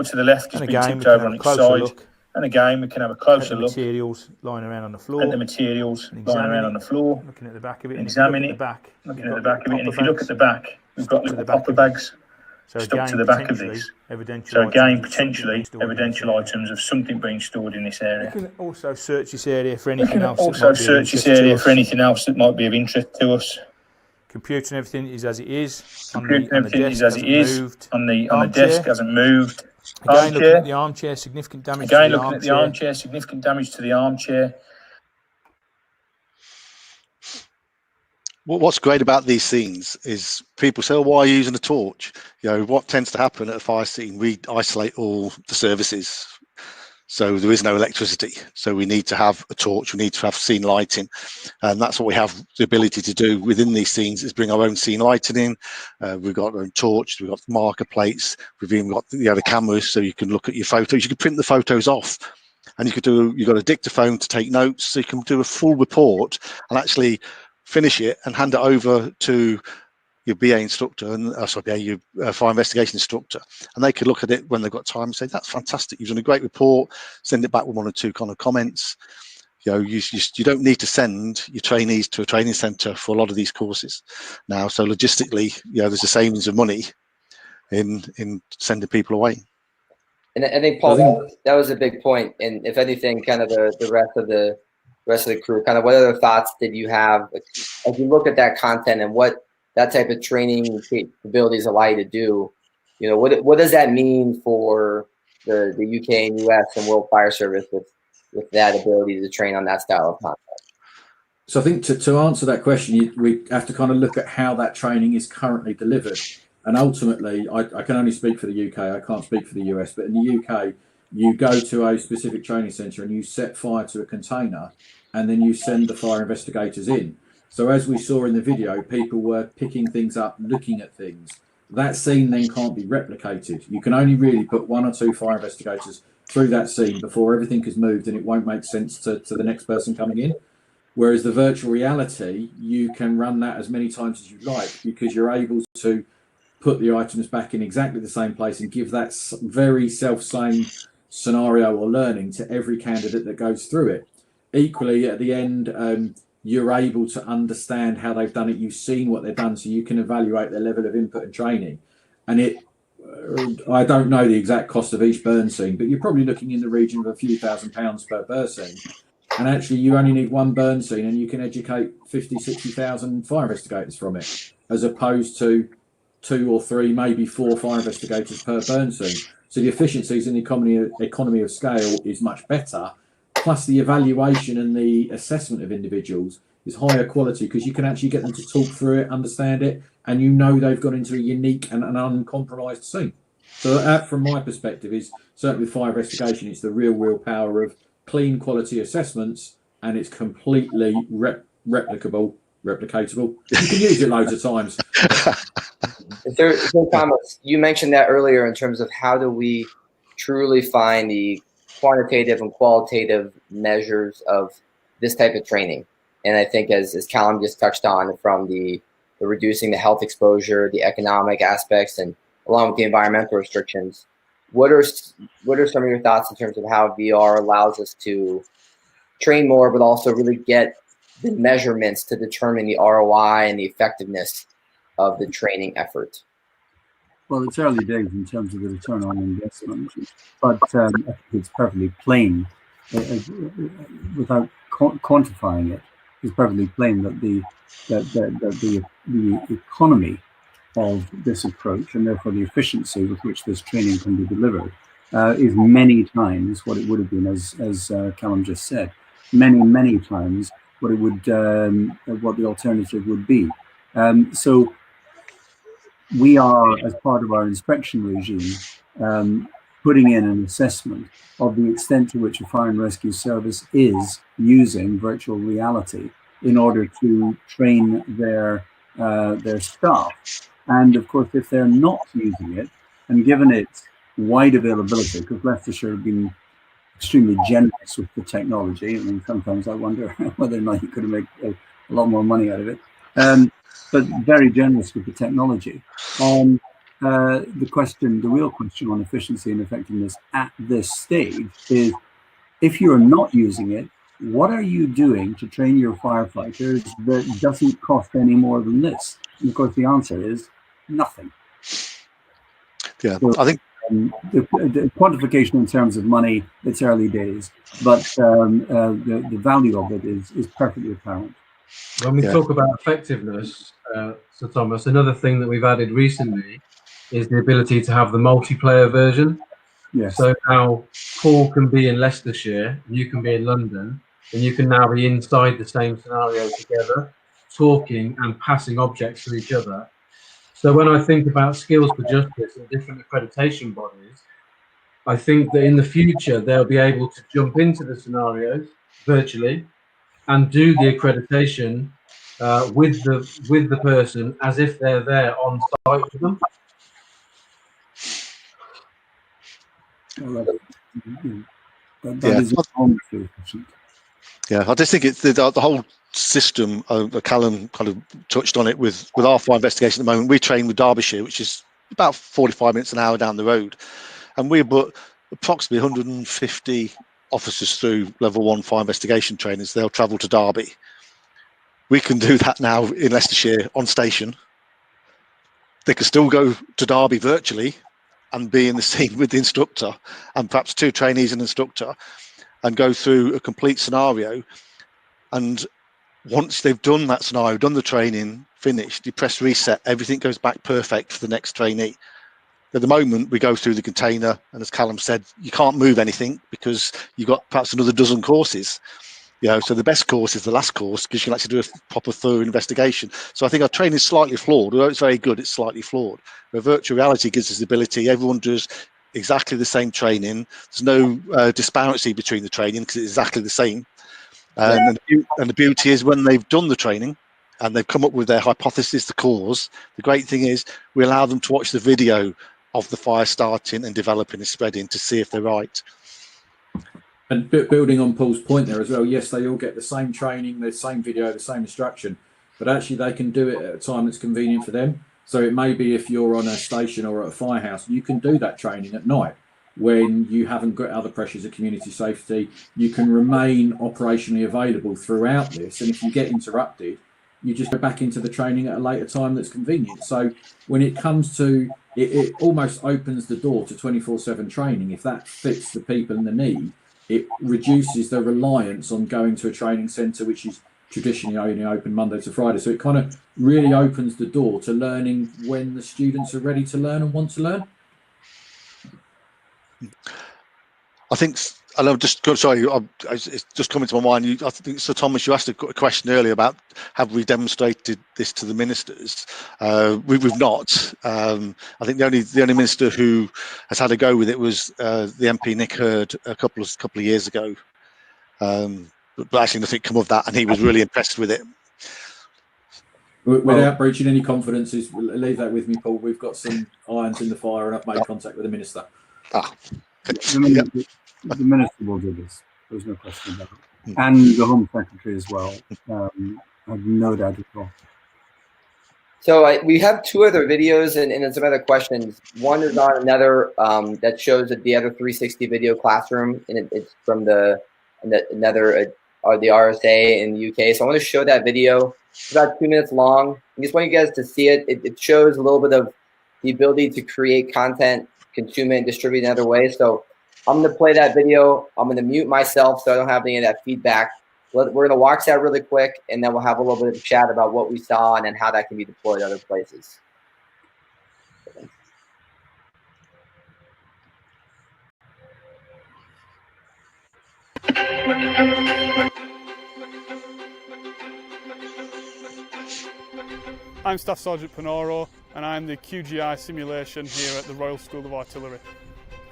And again, we can have a closer look. And again, we can have a closer look at the materials lying around on the floor. Looking at the back of it. Examining it. Looking at the back of it. And if you look at the back, we've got little popper bags. So stuck to the back of this. So again, potentially evidential items of something being stored in this area. We can also search this area for anything else. That might be of interest to us. Computer and everything is as it is. Computer and everything is as it is. On the desk hasn't moved. Again, looking at the armchair, significant damage to the armchair. What's great about these scenes is people say, why are you using a torch? What tends to happen at a fire scene, we isolate all the services. So there is no electricity. So we need to have a torch, we need to have scene lighting. And that's what we have the ability to do within these scenes, is bring our own scene lighting in. We've got our own torch, we've got marker plates, we've even got the cameras, so you can look at your photos. You can print the photos off, and you've got a dictaphone to take notes, so you can do a full report and actually finish it and hand it over to your BA instructor and your fire investigation instructor, and they could look at it when they've got time and say, that's fantastic, you've done a great report, send it back with one or two kind of comments. You don't need to send your trainees to a training centre for a lot of these courses now, so logistically there's a savings of money in sending people away. And I think, Paul, that was a big point. And if anything, kind of the rest of the crew, kind of what other thoughts did you have as you look at that content and what that type of training capabilities allow you to do? What does that mean for the UK and US and World Fire Service with that ability to train on that style of content? So I think to answer that question, we have to kind of look at how that training is currently delivered. And ultimately, I can only speak for the UK, I can't speak for the US, but in the UK, you go to a specific training centre and you set fire to a container, and then you send the fire investigators in. So as we saw in the video, people were picking things up, looking at things. That scene then can't be replicated. You can only really put one or two fire investigators through that scene before everything is moved, and it won't make sense to the next person coming in. Whereas the virtual reality, you can run that as many times as you like, because you're able to put the items back in exactly the same place and give that very self-same scenario or learning to every candidate that goes through it. Equally, at the end, you're able to understand how they've done it. You've seen what they've done, so you can evaluate their level of input and training. And I don't know the exact cost of each burn scene, but you're probably looking in the region of a few £1,000s per burn scene. And actually, you only need one burn scene and you can educate 50, 60,000 fire investigators from it, as opposed to 2 or 3, maybe 4 fire investigators per burn scene. So the efficiencies in the economy of scale is much better. Plus the evaluation and the assessment of individuals is higher quality because you can actually get them to talk through it, understand it, and you know they've gone into a unique and an uncompromised scene. So that, from my perspective, is certainly with fire investigation, it's the real power of clean quality assessments, and it's completely replicatable. You can use it loads of times. Thomas, you mentioned that earlier in terms of how do we truly find the quantitative and qualitative measures of this type of training. And I think as Callum just touched on, from the reducing the health exposure, the economic aspects, and along with the environmental restrictions, what are some of your thoughts in terms of how VR allows us to train more, but also really get the measurements to determine the ROI and the effectiveness of the training effort? Well, it's early days in terms of the return on investment, but I think it's perfectly plain, without quantifying it, it's perfectly plain that the economy of this approach, and therefore the efficiency with which this training can be delivered, is many times what it would have been, as Callum just said, many times what it would, what the alternative would be. So we are, as part of our inspection regime, putting in an assessment of the extent to which a fire and rescue service is using virtual reality in order to train their staff. And of course, if they're not using it, and given its wide availability, because Leicestershire have been extremely generous with the technology. I mean, sometimes I wonder whether or not you could have made a lot more money out of it. But very generous with the technology. The real question on efficiency and effectiveness at this stage is, if you're not using it, what are you doing to train your firefighters that doesn't cost any more than this? And of course, the answer is nothing. Yeah, so, I think the quantification in terms of money, it's early days, but the value of it is perfectly apparent. When we talk about effectiveness, Sir Thomas, another thing that we've added recently is the ability to have the multiplayer version. Yes. So now Paul can be in Leicestershire, you can be in London, and you can now be inside the same scenario together, talking and passing objects to each other. So when I think about Skills for Justice and different accreditation bodies, I think that in the future they'll be able to jump into the scenarios virtually and do the accreditation with the person as if they're there on site with them. That is wonderfully efficient. Yeah, I just think it's the whole system. Callum kind of touched on it with our fire investigation at the moment. We train with Derbyshire, which is about 45 minutes an hour down the road, and we put approximately 150 officers through level 1 fire investigation trainings. They'll travel to Derby. We can do that now in Leicestershire on station. They can still go to Derby virtually and be in the scene with the instructor and perhaps 2 trainees and instructor, and go through a complete scenario. And once they've done that scenario, done the training, finished, you press reset, everything goes back perfect for the next trainee. At the moment, we go through the container, and as Callum said, you can't move anything because you've got perhaps another dozen courses. You know, so the best course is the last course because you can actually do a proper thorough investigation. So I think our training is slightly flawed. Although it's very good, it's slightly flawed. Where virtual reality gives us the ability, everyone does exactly the same training. There's no disparity between the training because it's exactly the same. And the beauty is when they've done the training and they've come up with their hypothesis, the cause, the great thing is we allow them to watch the video of the fire starting and developing and spreading to see if they're right. And building on Paul's point there as well, yes, they all get the same training, the same video, the same instruction, but actually they can do it at a time that's convenient for them. So it may be if you're on a station or at a firehouse, you can do that training at night when you haven't got other pressures of community safety. You can remain operationally available throughout this, and if you get interrupted, you just go back into the training at a later time that's convenient. So when it comes to it almost opens the door to 24/7 training. If that fits the people and the need, it reduces the reliance on going to a training centre, which is traditionally only open Monday to Friday. So it kind of really opens the door to learning when the students are ready to learn and want to learn. I think, and I'm just sorry, it's just coming to my mind. I think Sir Thomas, you asked a question earlier about have we demonstrated this to the ministers? We've not. I think the only minister who has had a go with it was the MP Nick Hurd a couple of years ago. But actually nothing come of that, and he was really impressed with it. Without breaching any confidences, leave that with me, Paul. We've got some irons in the fire, and I've made contact with the minister. The minister will do this. There's no question about it. And the Home Secretary as well. I have no doubt at all. So we have two other videos and some other questions. One is on another that shows the other 360 video classroom, and it's from the RSA in the UK. So I want to show that video. It's about 2 minutes long. I just want you guys to see it. It shows a little bit of the ability to create content, consume it, and distribute it in other ways. So I'm going to play that video. I'm going to mute myself so I don't have any of that feedback. We're going to watch that really quick, and then we'll have a little bit of a chat about what we saw and then how that can be deployed other places. I'm Staff Sergeant Panoro, and I'm the QGI simulation here at the Royal School of Artillery.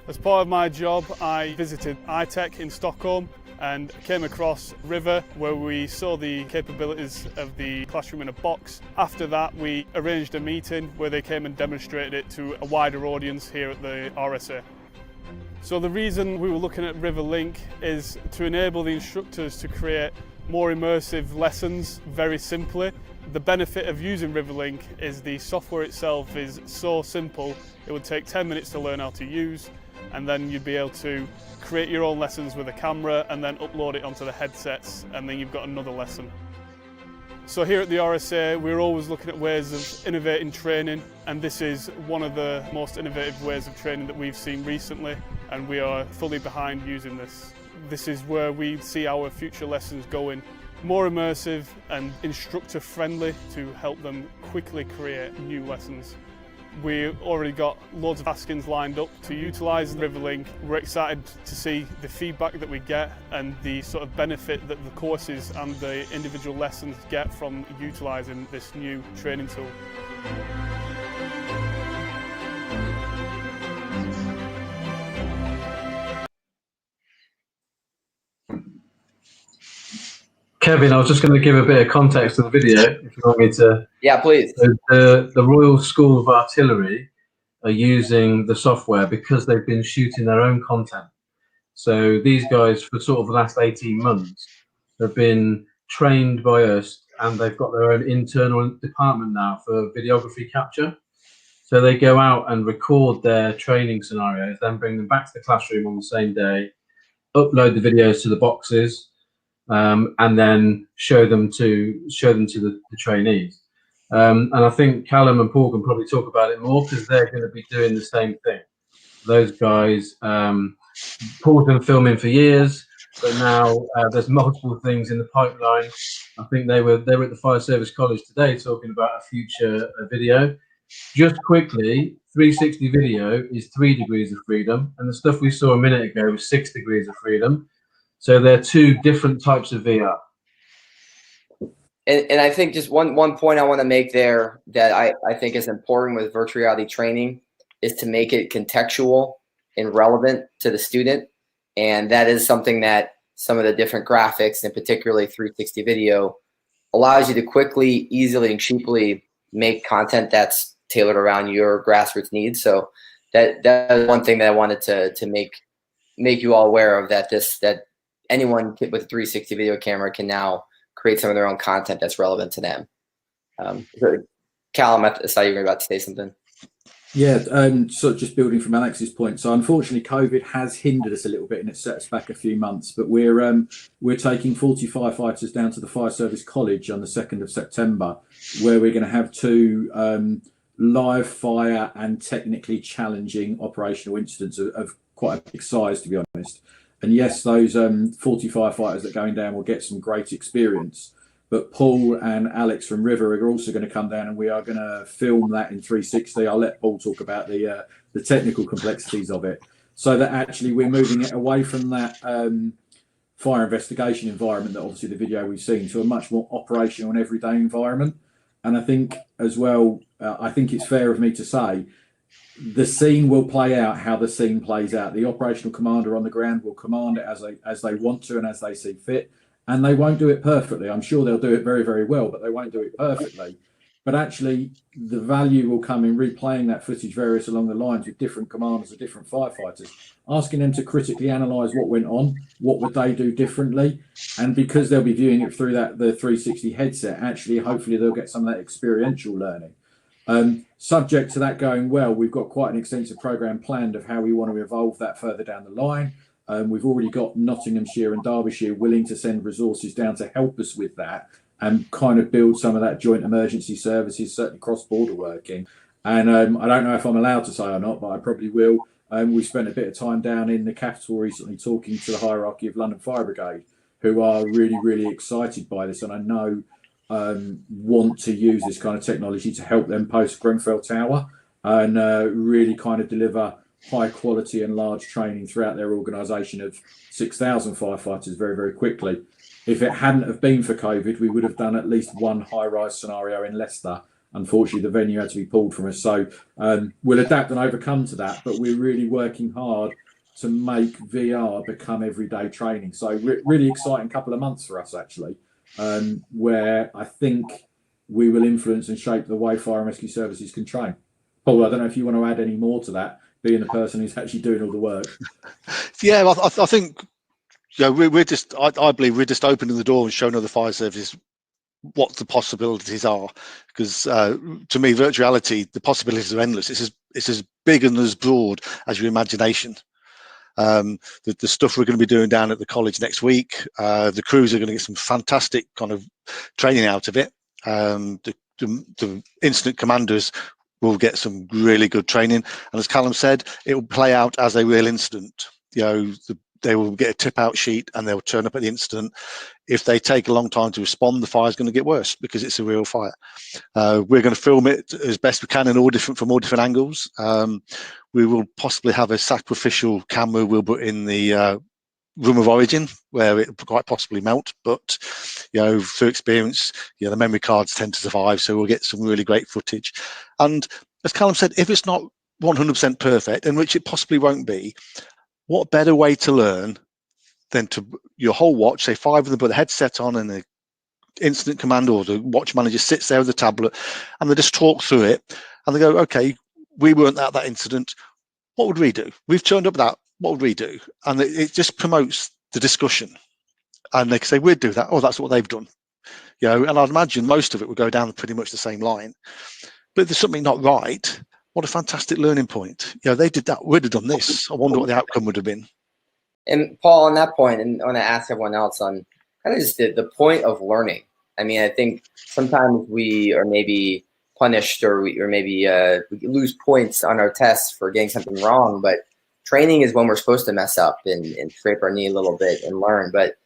As part of my job, I visited ITEC in Stockholm and came across River, where we saw the capabilities of the classroom in a box. After that, we arranged a meeting where they came and demonstrated it to a wider audience here at the RSA. So the reason we were looking at River Link is to enable the instructors to create more immersive lessons very simply. The benefit of using Riverlink is the software itself is so simple, it would take 10 minutes to learn how to use, and then you'd be able to create your own lessons with a camera and then upload it onto the headsets, and then you've got another lesson. So here at the RSA, we're always looking at ways of innovating training, and this is one of the most innovative ways of training that we've seen recently, and we are fully behind using this. This is where we see our future lessons going. More immersive and instructor friendly to help them quickly create new lessons. We've already got loads of askings lined up to utilise Riverlink. We're excited to see the feedback that we get and the sort of benefit that the courses and the individual lessons get from utilising this new training tool. Kevin, I was just going to give a bit of context to the video, if you want me to. Yeah, please. So the Royal School of Artillery are using the software because they've been shooting their own content. So these guys, for sort of the last 18 months, have been trained by us, and they've got their own internal department now for videography capture. So they go out and record their training scenarios, then bring them back to the classroom on the same day, upload the videos to the boxes, and then show them to the trainees. And I think Callum and Paul can probably talk about it more because they're going to be doing the same thing. Those guys, Paul's been filming for years, but now there's multiple things in the pipeline. I think they were at the Fire Service College today talking about a future video. Just quickly, 360 video is 3 degrees of freedom, and the stuff we saw a minute ago was 6 degrees of freedom. So they're two different types of VR. And I think just one point I want to make there that I think is important with virtual reality training is to make it contextual and relevant to the student. And that is something that some of the different graphics, and particularly 360 video, allows you to quickly, easily, and cheaply make content that's tailored around your grassroots needs. So that is one thing that I wanted to make you all aware of, that anyone with a 360 video camera can now create some of their own content that's relevant to them. Callum, I saw you were about to say something. Yeah, so just building from Alex's point. So unfortunately, COVID has hindered us a little bit, and it set us back a few months. But we're taking 40 firefighters down to the Fire Service College on the 2nd of September, where we're going to have two live fire and technically challenging operational incidents of quite a big size, to be honest. And yes, those 40 firefighters that are going down will get some great experience. But Paul and Alex from River are also going to come down, and we are going to film that in 360. I'll let Paul talk about the technical complexities of it, so that actually we're moving it away from that fire investigation environment that obviously the video we've seen to a much more operational and everyday environment. And I think as well, I think it's fair of me to say, the scene will play out how the scene plays out. The operational commander on the ground will command it as they want to and as they see fit. And they won't do it perfectly. I'm sure they'll do it very, very well, but they won't do it perfectly. But actually, the value will come in replaying that footage various along the lines with different commanders of different firefighters, asking them to critically analyse what went on, what would they do differently. And because they'll be viewing it through the 360 headset, actually, hopefully they'll get some of that experiential learning. Subject to that going well, we've got quite an extensive programme planned of how we want to evolve that further down the line. We've already got Nottinghamshire and Derbyshire willing to send resources down to help us with that and kind of build some of that joint emergency services, certainly cross-border working. And I don't know if I'm allowed to say or not, but I probably will. We spent a bit of time down in the capital recently talking to the hierarchy of London Fire Brigade, who are really, really excited by this, and I know want to use this kind of technology to help them post Grenfell Tower and really kind of deliver high quality and large training throughout their organisation of 6,000 firefighters very, very quickly. If it hadn't have been for COVID, we would have done at least one high-rise scenario in Leicester. Unfortunately, the venue had to be pulled from us. So we'll adapt and overcome to that, but we're really working hard to make VR become everyday training. So really exciting couple of months for us, actually, where I think we will influence and shape the way fire and rescue services can train. Paul, I don't know if you want to add any more to that, being the person who's actually doing all the work. Yeah, I think we're just, I believe we're just opening the door and showing other fire services what the possibilities are. Because to me, virtual reality, the possibilities are endless. It's as big and as broad as your imagination. The stuff we're going to be doing down at the college next week, the crews are going to get some fantastic kind of training out of it. The incident commanders will get some really good training, and as Callum said, it will play out as a real incident. They will get a tip out sheet and they'll turn up at the incident. If they take a long time to respond, the fire is going to get worse because it's a real fire. We're going to film it as best we can from all different angles. We will possibly have a sacrificial camera we'll put in the room of origin where it quite possibly melt, but through experience, the memory cards tend to survive, so we'll get some really great footage. And as Callum said, if it's not 100% perfect, and which it possibly won't be, what better way to learn than to your whole watch, say 5 of them put the headset on and the incident commander or the watch manager sits there with the tablet and they just talk through it and they go, okay, we weren't at that incident, what would we do? We've turned up that, what would we do? And it just promotes the discussion. And they can say, we'd do that. Oh, that's what they've done. And I'd imagine most of it would go down pretty much the same line. But if there's something not right, what a fantastic learning point. They did that, we'd have done this. I wonder what the outcome would have been. And Paul, on that point, and I want to ask everyone else on kind of just the point of learning. I mean, I think sometimes we are maybe punished or maybe we lose points on our tests for getting something wrong, but training is when we're supposed to mess up and scrape our knee a little bit and learn. But,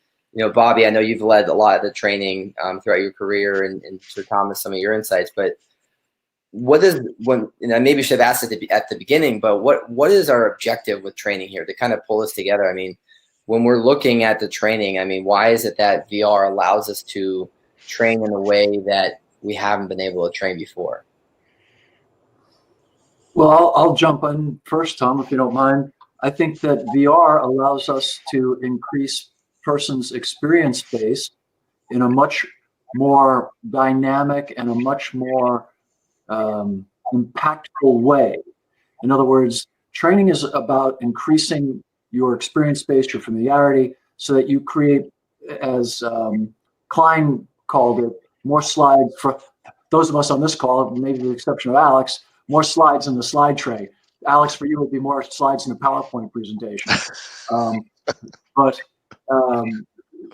Bobby, I know you've led a lot of the training throughout your career, and Sir Thomas, some of your insights, but what is maybe I should have asked it at the beginning, but what is our objective with training here to kind of pull us together? I mean, when we're looking at the training, I mean, why is it that VR allows us to train in a way that we haven't been able to train before? Well, I'll jump in first, Tom, if you don't mind. I think that VR allows us to increase person's experience base in a much more dynamic and a much more impactful way. In other words, training is about increasing your experience base, your familiarity, so that you create, as Klein called it, more slides. For those of us on this call, maybe with the exception of Alex, more slides in the slide tray. Alex, for you, it would be more slides in the PowerPoint presentation. But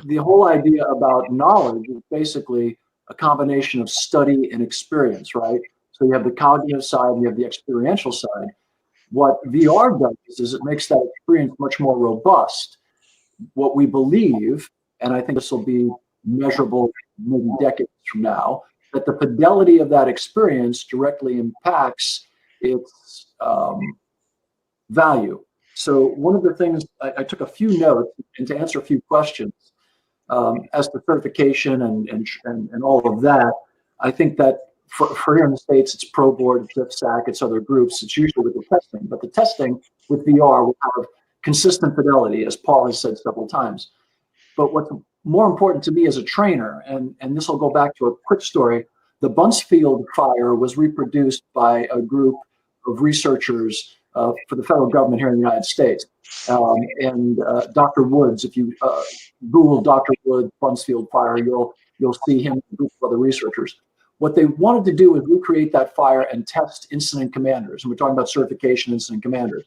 the whole idea about knowledge is basically a combination of study and experience, right? So you have the cognitive side, you have the experiential side. What VR does is it makes that experience much more robust. What we believe, and I think this will be measurable maybe decades from now, that the fidelity of that experience directly impacts its value. So one of the things, I took a few notes and to answer a few questions as to certification and all of that. I think that for here in the States, it's Pro Board, it's IFSAC, it's other groups. It's usually with the testing, but the testing with VR will have consistent fidelity, as Paul has said several times. But what's more important to me as a trainer, and this will go back to a quick story, the Buncefield fire was reproduced by a group of researchers for the federal government here in the United States. And Dr. Woods, if you Google Dr. Woods Buncefield fire, you'll see him and a group of other researchers. What they wanted to do is recreate that fire and test incident commanders. And we're talking about certification incident commanders.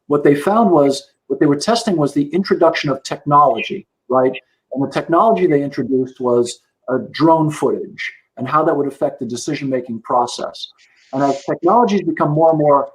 What they found was, what they were testing was the introduction of technology, right? And the technology they introduced was drone footage and how that would affect the decision-making process. And as technologies become more and more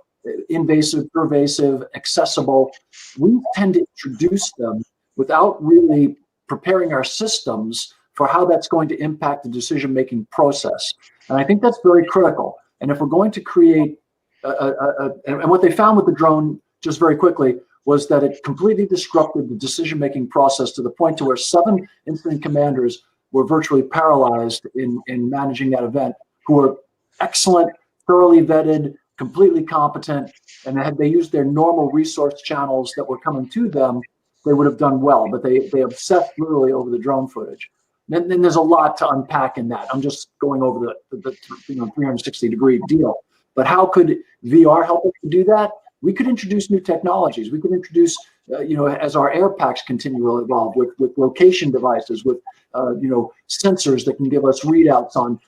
invasive, pervasive, accessible, we tend to introduce them without really preparing our systems for how that's going to impact the decision-making process. And I think that's very critical. And if we're going to create, and what they found with the drone, just very quickly, was that it completely disrupted the decision-making process to the point to where 7 incident commanders were virtually paralyzed in managing that event, who were excellent, thoroughly vetted, completely competent, and had they used their normal resource channels that were coming to them, they would have done well, but they obsessed literally over the drone footage. Then there's a lot to unpack in that. I'm just going over the 360-degree deal. But how could VR help us to do that? We could introduce new technologies. We could introduce, as our air packs continue to evolve, with location devices, with sensors that can give us readouts on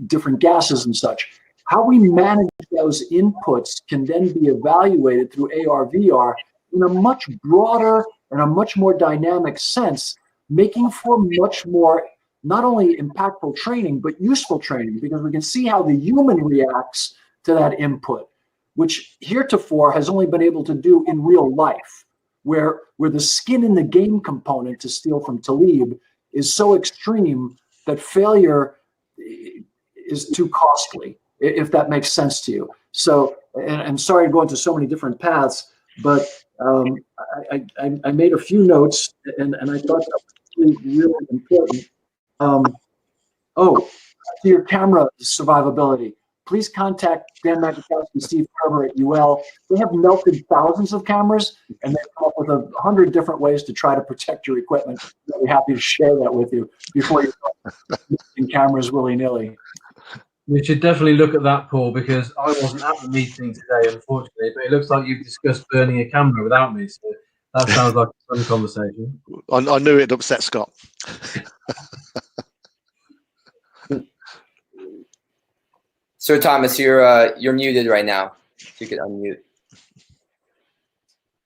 different gases and such. How we manage those inputs can then be evaluated through AR, VR in a much broader and a much more dynamic sense, making for much more not only impactful training, but useful training, because we can see how the human reacts to that input, which heretofore has only been able to do in real life, where the skin in the game component, to steal from Talib, is so extreme that failure is too costly, if that makes sense to you. So, and sorry to go into so many different paths, but I made a few notes, and I thought that was really important. To your camera survivability, please contact Dan Makachowski, Steve Kerber at UL. They have melted thousands of cameras, and they've come up with 100 different ways to try to protect your equipment. I'm really happy to share that with you before you start using cameras willy-nilly. We should definitely look at that, Paul, because I wasn't at the meeting today, unfortunately, but it looks like you've discussed burning a camera without me, so that sounds like a fun conversation. I knew it'd upset Scott. Sir Thomas, you're muted right now. If you could unmute.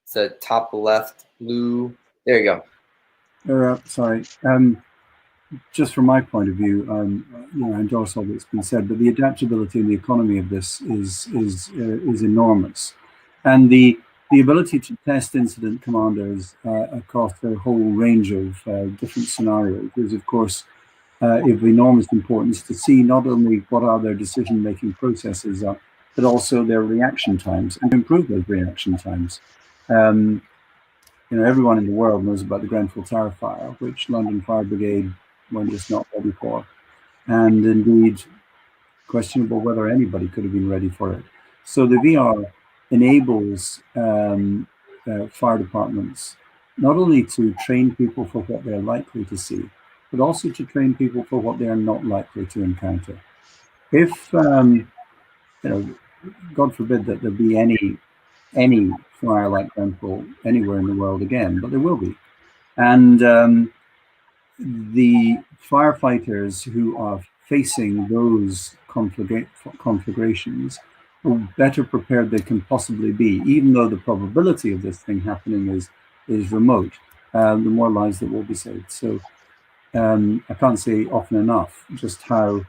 It's the top left blue. There you go. Sorry. Just from my point of view, I endorse all that's been said, but the adaptability and the economy of this is enormous, and the ability to test incident commanders across a whole range of different scenarios is, of course, of enormous importance to see not only what are their decision-making processes are, but also their reaction times, and improve those reaction times. Everyone in the world knows about the Grenfell Tower fire, which London Fire Brigade were just not ready for, and indeed questionable whether anybody could have been ready for it. So the VR enables fire departments not only to train people for what they're likely to see, but also to train people for what they are not likely to encounter. If God forbid that there be any fire like Grenfell anywhere in the world again, but there will be, and the firefighters who are facing those conflagrations are better prepared they can possibly be, even though the probability of this thing happening is remote. The more lives that will be saved. So I can't say often enough just how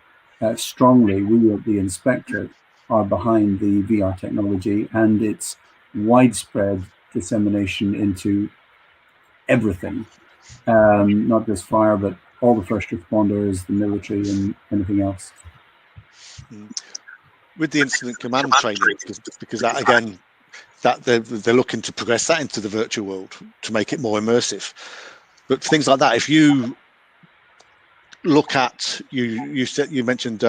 strongly, we at the inspectorate are behind the VR technology and its widespread dissemination into everything, not just fire, but all the first responders, the military, and anything else. With the incident command training, because that again, that they're looking to progress that into the virtual world to make it more immersive. But things like that, if you look at, you mentioned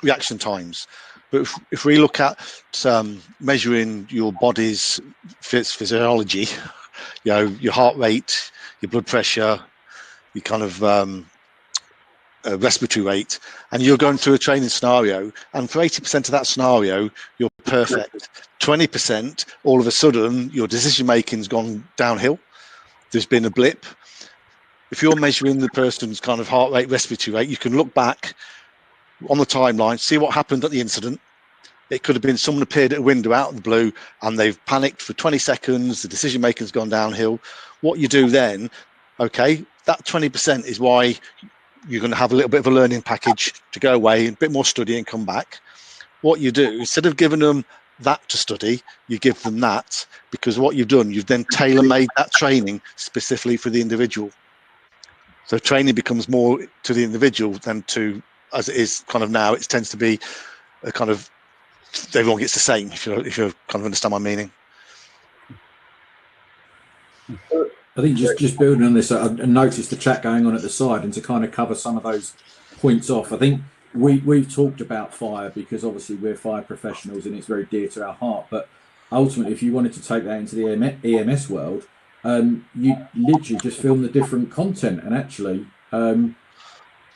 reaction times, but if we look at measuring your body's physiology, you know, your heart rate, your blood pressure, your kind of respiratory rate, and you're going through a training scenario, and for 80% of that scenario you're perfect. 20%, all of a sudden your decision making's gone downhill, there's been a blip. If you're measuring the person's kind of heart rate, respiratory rate, you can look back on the timeline, see what happened at the incident. It could have been someone appeared at a window out of the blue and they've panicked for 20 seconds, the decision making's gone downhill. What you do then, okay, that 20% is why you're going to have a little bit of a learning package to go away, a bit more study and come back. What you do, instead of giving them that to study, you give them that, because what you've done, you've then tailor-made that training specifically for the individual. So training becomes more to the individual than to, as it is kind of now, it tends to be a kind of, everyone gets the same, if you kind of understand my meaning. I think just building on this, I noticed the chat going on at the side, and to kind of cover some of those points off, I think we've talked about fire because obviously we're fire professionals and it's very dear to our heart, but ultimately if you wanted to take that into the EMS world, you literally just film the different content, and actually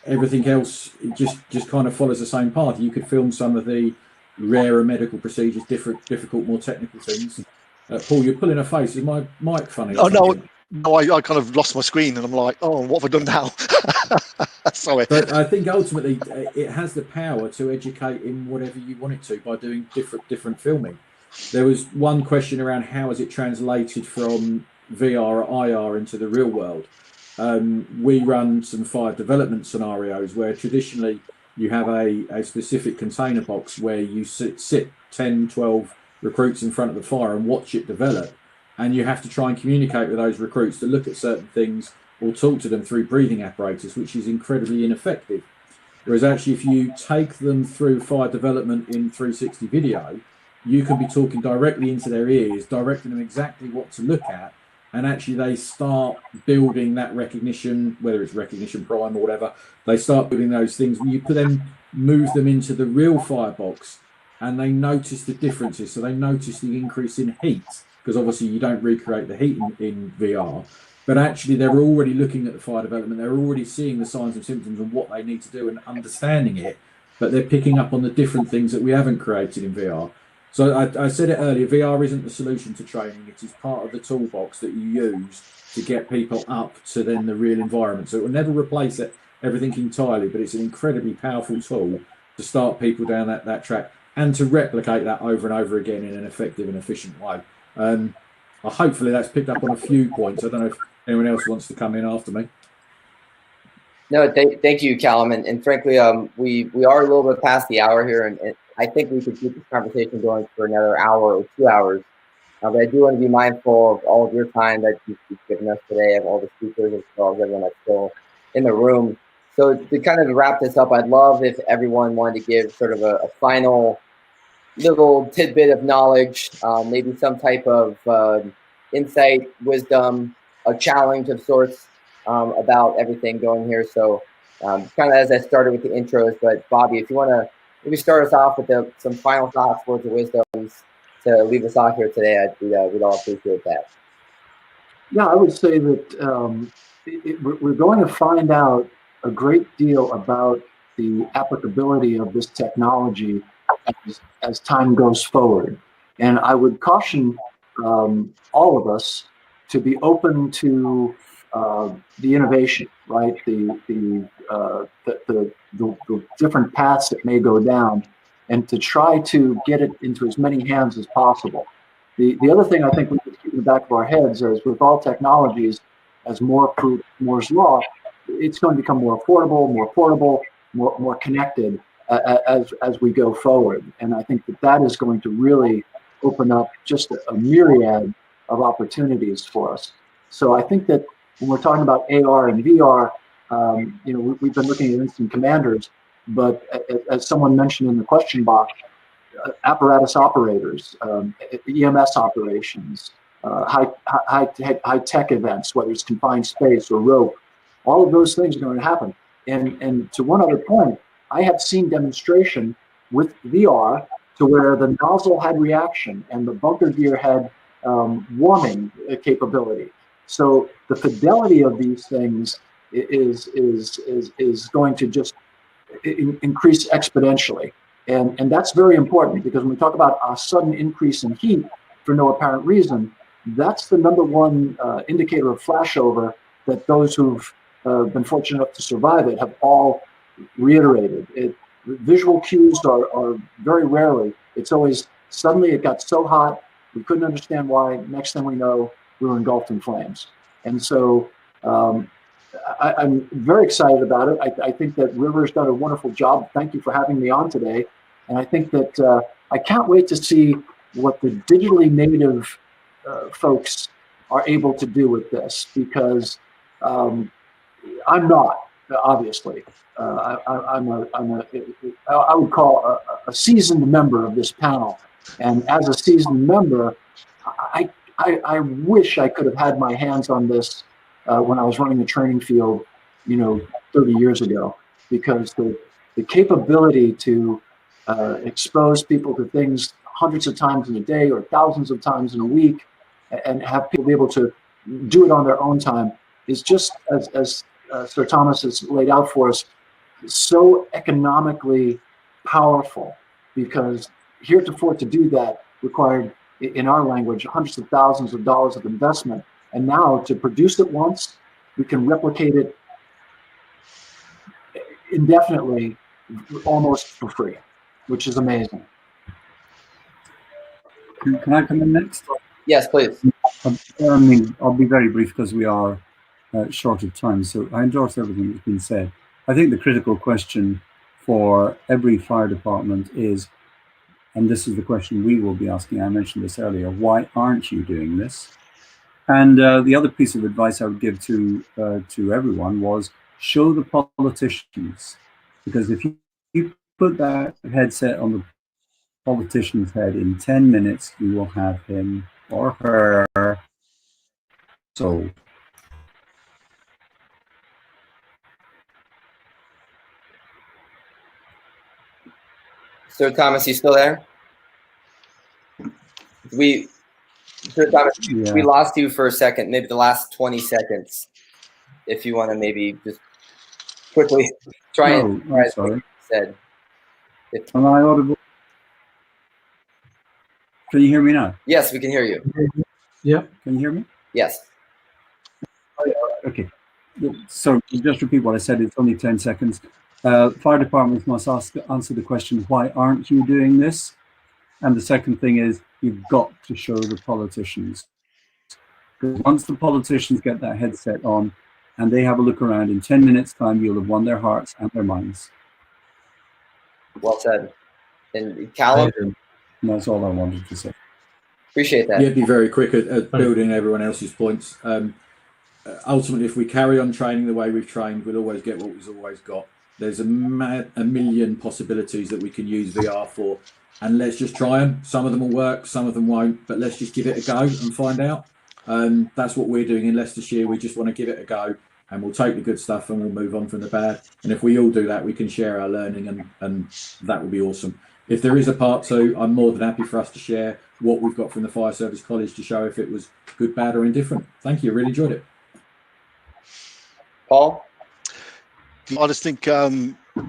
everything else just kind of follows the same path. You could film some of the rarer medical procedures, difficult, more technical things. Paul, you're pulling a face. Is my mic funny? Oh no, I kind of lost my screen and I'm like, oh, what have I done now? Sorry. But I think ultimately it has the power to educate in whatever you want it to by doing different filming. There was one question around how is it translated from VR or IR into the real world. We run some fire development scenarios where traditionally you have a specific container box where you sit 10, 12 recruits in front of the fire and watch it develop. And you have to try and communicate with those recruits to look at certain things or talk to them through breathing apparatus, which is incredibly ineffective. Whereas actually, if you take them through fire development in 360 video, you can be talking directly into their ears, directing them exactly what to look at, and actually they start building that recognition, whether it's recognition prime or whatever, they start building those things. When you move them into the real firebox, and they notice the differences. So they notice the increase in heat, because obviously you don't recreate the heat in VR, but actually they're already looking at the fire development, they're already seeing the signs and symptoms and what they need to do and understanding it, but they're picking up on the different things that we haven't created in VR. So I said it earlier, VR isn't the solution to training, it is part of the toolbox that you use to get people up to then the real environment. So it will never replace everything entirely, but it's an incredibly powerful tool to start people down that track and to replicate that over and over again in an effective and efficient way. Hopefully that's picked up on a few points. I don't know if anyone else wants to come in after me. No, thank you, Callum. And frankly, we are a little bit past the hour here, and I think we could keep this conversation going for another hour or 2 hours. But I do want to be mindful of all of your time that you've given us today, of all the speakers, as well as everyone that's still in the room. So to kind of wrap this up, I'd love if everyone wanted to give sort of a final little tidbit of knowledge, maybe some type of insight, wisdom, a challenge of sorts about everything going here. So kind of as I started with the intros, but Bobby, if you want to maybe start us off with some final thoughts, words of wisdoms to leave us off here today, we'd all appreciate that. Yeah, I would say that we're going to find out a great deal about the applicability of this technology as time goes forward. And I would caution all of us to be open to the innovation, right? The different paths that may go down, and to try to get it into as many hands as possible. The other thing I think we should keep in the back of our heads is with all technologies, as more proof Moore's law, it's going to become more affordable, more portable, more connected as we go forward. And I think that is going to really open up just a myriad of opportunities for us. So I think that when we're talking about AR and VR, we've been looking at instant commanders, but as someone mentioned in the question box, apparatus operators, EMS operations, high tech events, whether it's confined space or rope, all of those things are going to happen. And to one other point, I have seen demonstration with VR to where the nozzle had reaction and the bunker gear had warming capability. So the fidelity of these things is going to just increase exponentially. And that's very important, because when we talk about a sudden increase in heat for no apparent reason, that's the number one indicator of flashover that those who've been fortunate enough to survive it have all reiterated. Visual cues are very rarely. It's always suddenly it got so hot, we couldn't understand why. Next thing we know, we were engulfed in flames. And so I'm very excited about it. I think that River's done a wonderful job. Thank you for having me on today. And I think that I can't wait to see what the digitally native folks are able to do with this, because I'm not, obviously. I would call a seasoned member of this panel. And as a seasoned member, I wish I could have had my hands on this when I was running the training field, 30 years ago, because the capability to expose people to things hundreds of times in a day or thousands of times in a week, and have people be able to do it on their own time is just, as Sir Thomas has laid out for us, so economically powerful, because heretofore to do that required, in our language, hundreds of thousands of dollars of investment. And now to produce it once, we can replicate it indefinitely, almost for free, which is amazing. Can I come in next? Yes, please. I'll be very brief because we are short of time. So I endorse everything that's been said. I think the critical question for every fire department is, and this is the question we will be asking, I mentioned this earlier, why aren't you doing this? And the other piece of advice I would give to everyone was, show the politicians, because if you put that headset on the politician's head, in 10 minutes, you will have him or her sold. Sir Thomas, you still there? Sir Thomas, Yeah. We lost you for a second, maybe the last 20 seconds. If you want to maybe just quickly try and sorry. what you said. Am I audible? Can you hear me now? Yes, we can hear you. Yeah. Can you hear me? Yes. Okay. So just repeat what I said. It's only 10 seconds. Fire departments must answer the question, why aren't you doing this? And the second thing is, you've got to show the politicians. Because once the politicians get that headset on and they have a look around, in 10 minutes time, you'll have won their hearts and their minds. Well said. And Callum? And that's all I wanted to say. Appreciate that. Yeah, be very quick at building everyone else's points. Ultimately, if we carry on training the way we've trained, we'll always get what we've always got. There's a million possibilities that we can use VR for, and let's just try them. Some of them will work, some of them won't, but let's just give it a go and find out. That's what we're doing in Leicestershire. We just want to give it a go, and we'll take the good stuff and we'll move on from the bad. And if we all do that, we can share our learning, and that will be awesome. If there is a part two, I'm more than happy for us to share what we've got from the Fire Service College to show if it was good, bad, or indifferent. Thank you. Really enjoyed it. Paul? I just think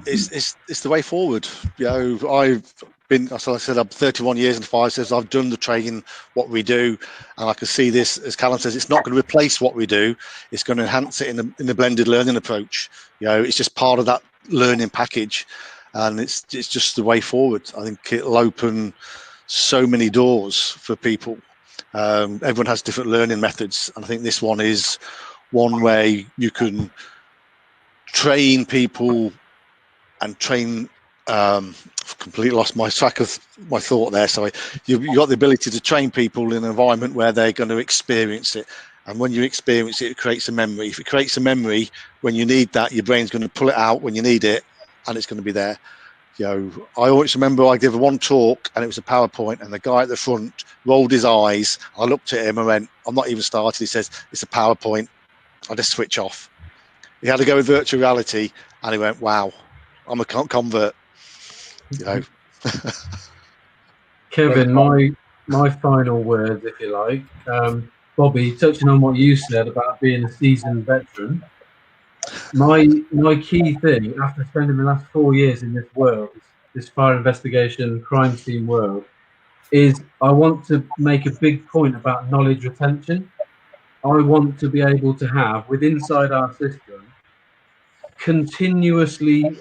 it's the way forward. I've been, as I said, I'm 31 years in the fire service. I've done the training, what we do, and I can see this, as Callum says, it's not going to replace what we do. It's going to enhance it in the blended learning approach. It's just part of that learning package, and it's just the way forward. I think it'll open so many doors for people. Everyone has different learning methods, and I think this one is one way you can train people and train I've completely lost my track of my thought there. Sorry. You've got the ability to train people in an environment where they're going to experience it. And when you experience it, it creates a memory. If it creates a memory, when you need that, your brain's going to pull it out when you need it, and it's going to be there. You know, I always remember I did one talk, and it was a PowerPoint, and the guy at the front rolled his eyes. I looked at him and went, "I'm not even started." He says, "It's a PowerPoint. I just switch off." He had to go with virtual reality, and he went, "Wow, I'm a convert." You know. Kevin, my final words, if you like. Bobby, touching on what you said about being a seasoned veteran, my key thing after spending the last 4 years in this world, this fire investigation crime scene world, is I want to make a big point about knowledge retention. I want to be able to have, inside our system, continuously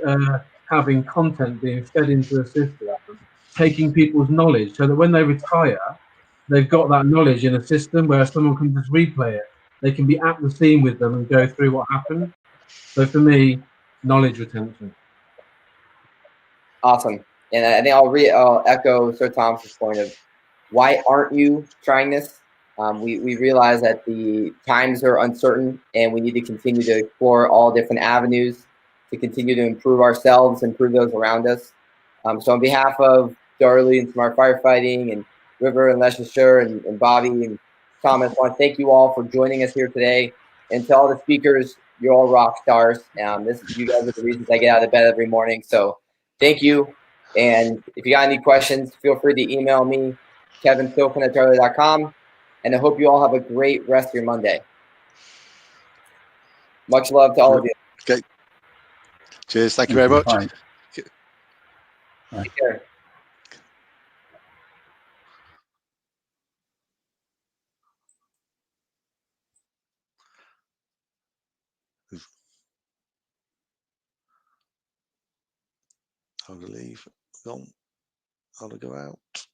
having content being fed into the system, taking people's knowledge so that when they retire, they've got that knowledge in a system where someone can just replay it. They can be at the scene with them and go through what happened. So for me, knowledge retention. Awesome. And I think I'll echo Sir Thomas's point of why aren't you trying this? We realize that the times are uncertain and we need to continue to explore all different avenues to continue to improve ourselves, improve those around us. So on behalf of Darley and Smart Firefighting and River and Leicestershire and Bobby and Thomas, I want to thank you all for joining us here today. And to all the speakers, you're all rock stars. You guys are the reasons I get out of bed every morning. So thank you. And if you got any questions, feel free to email me, kevinsilkin@darley.com. And I hope you all have a great rest of your Monday. Much love to all of you. Okay. Cheers. Thank you very much. Bye. Take care. I'll leave. I'll go out.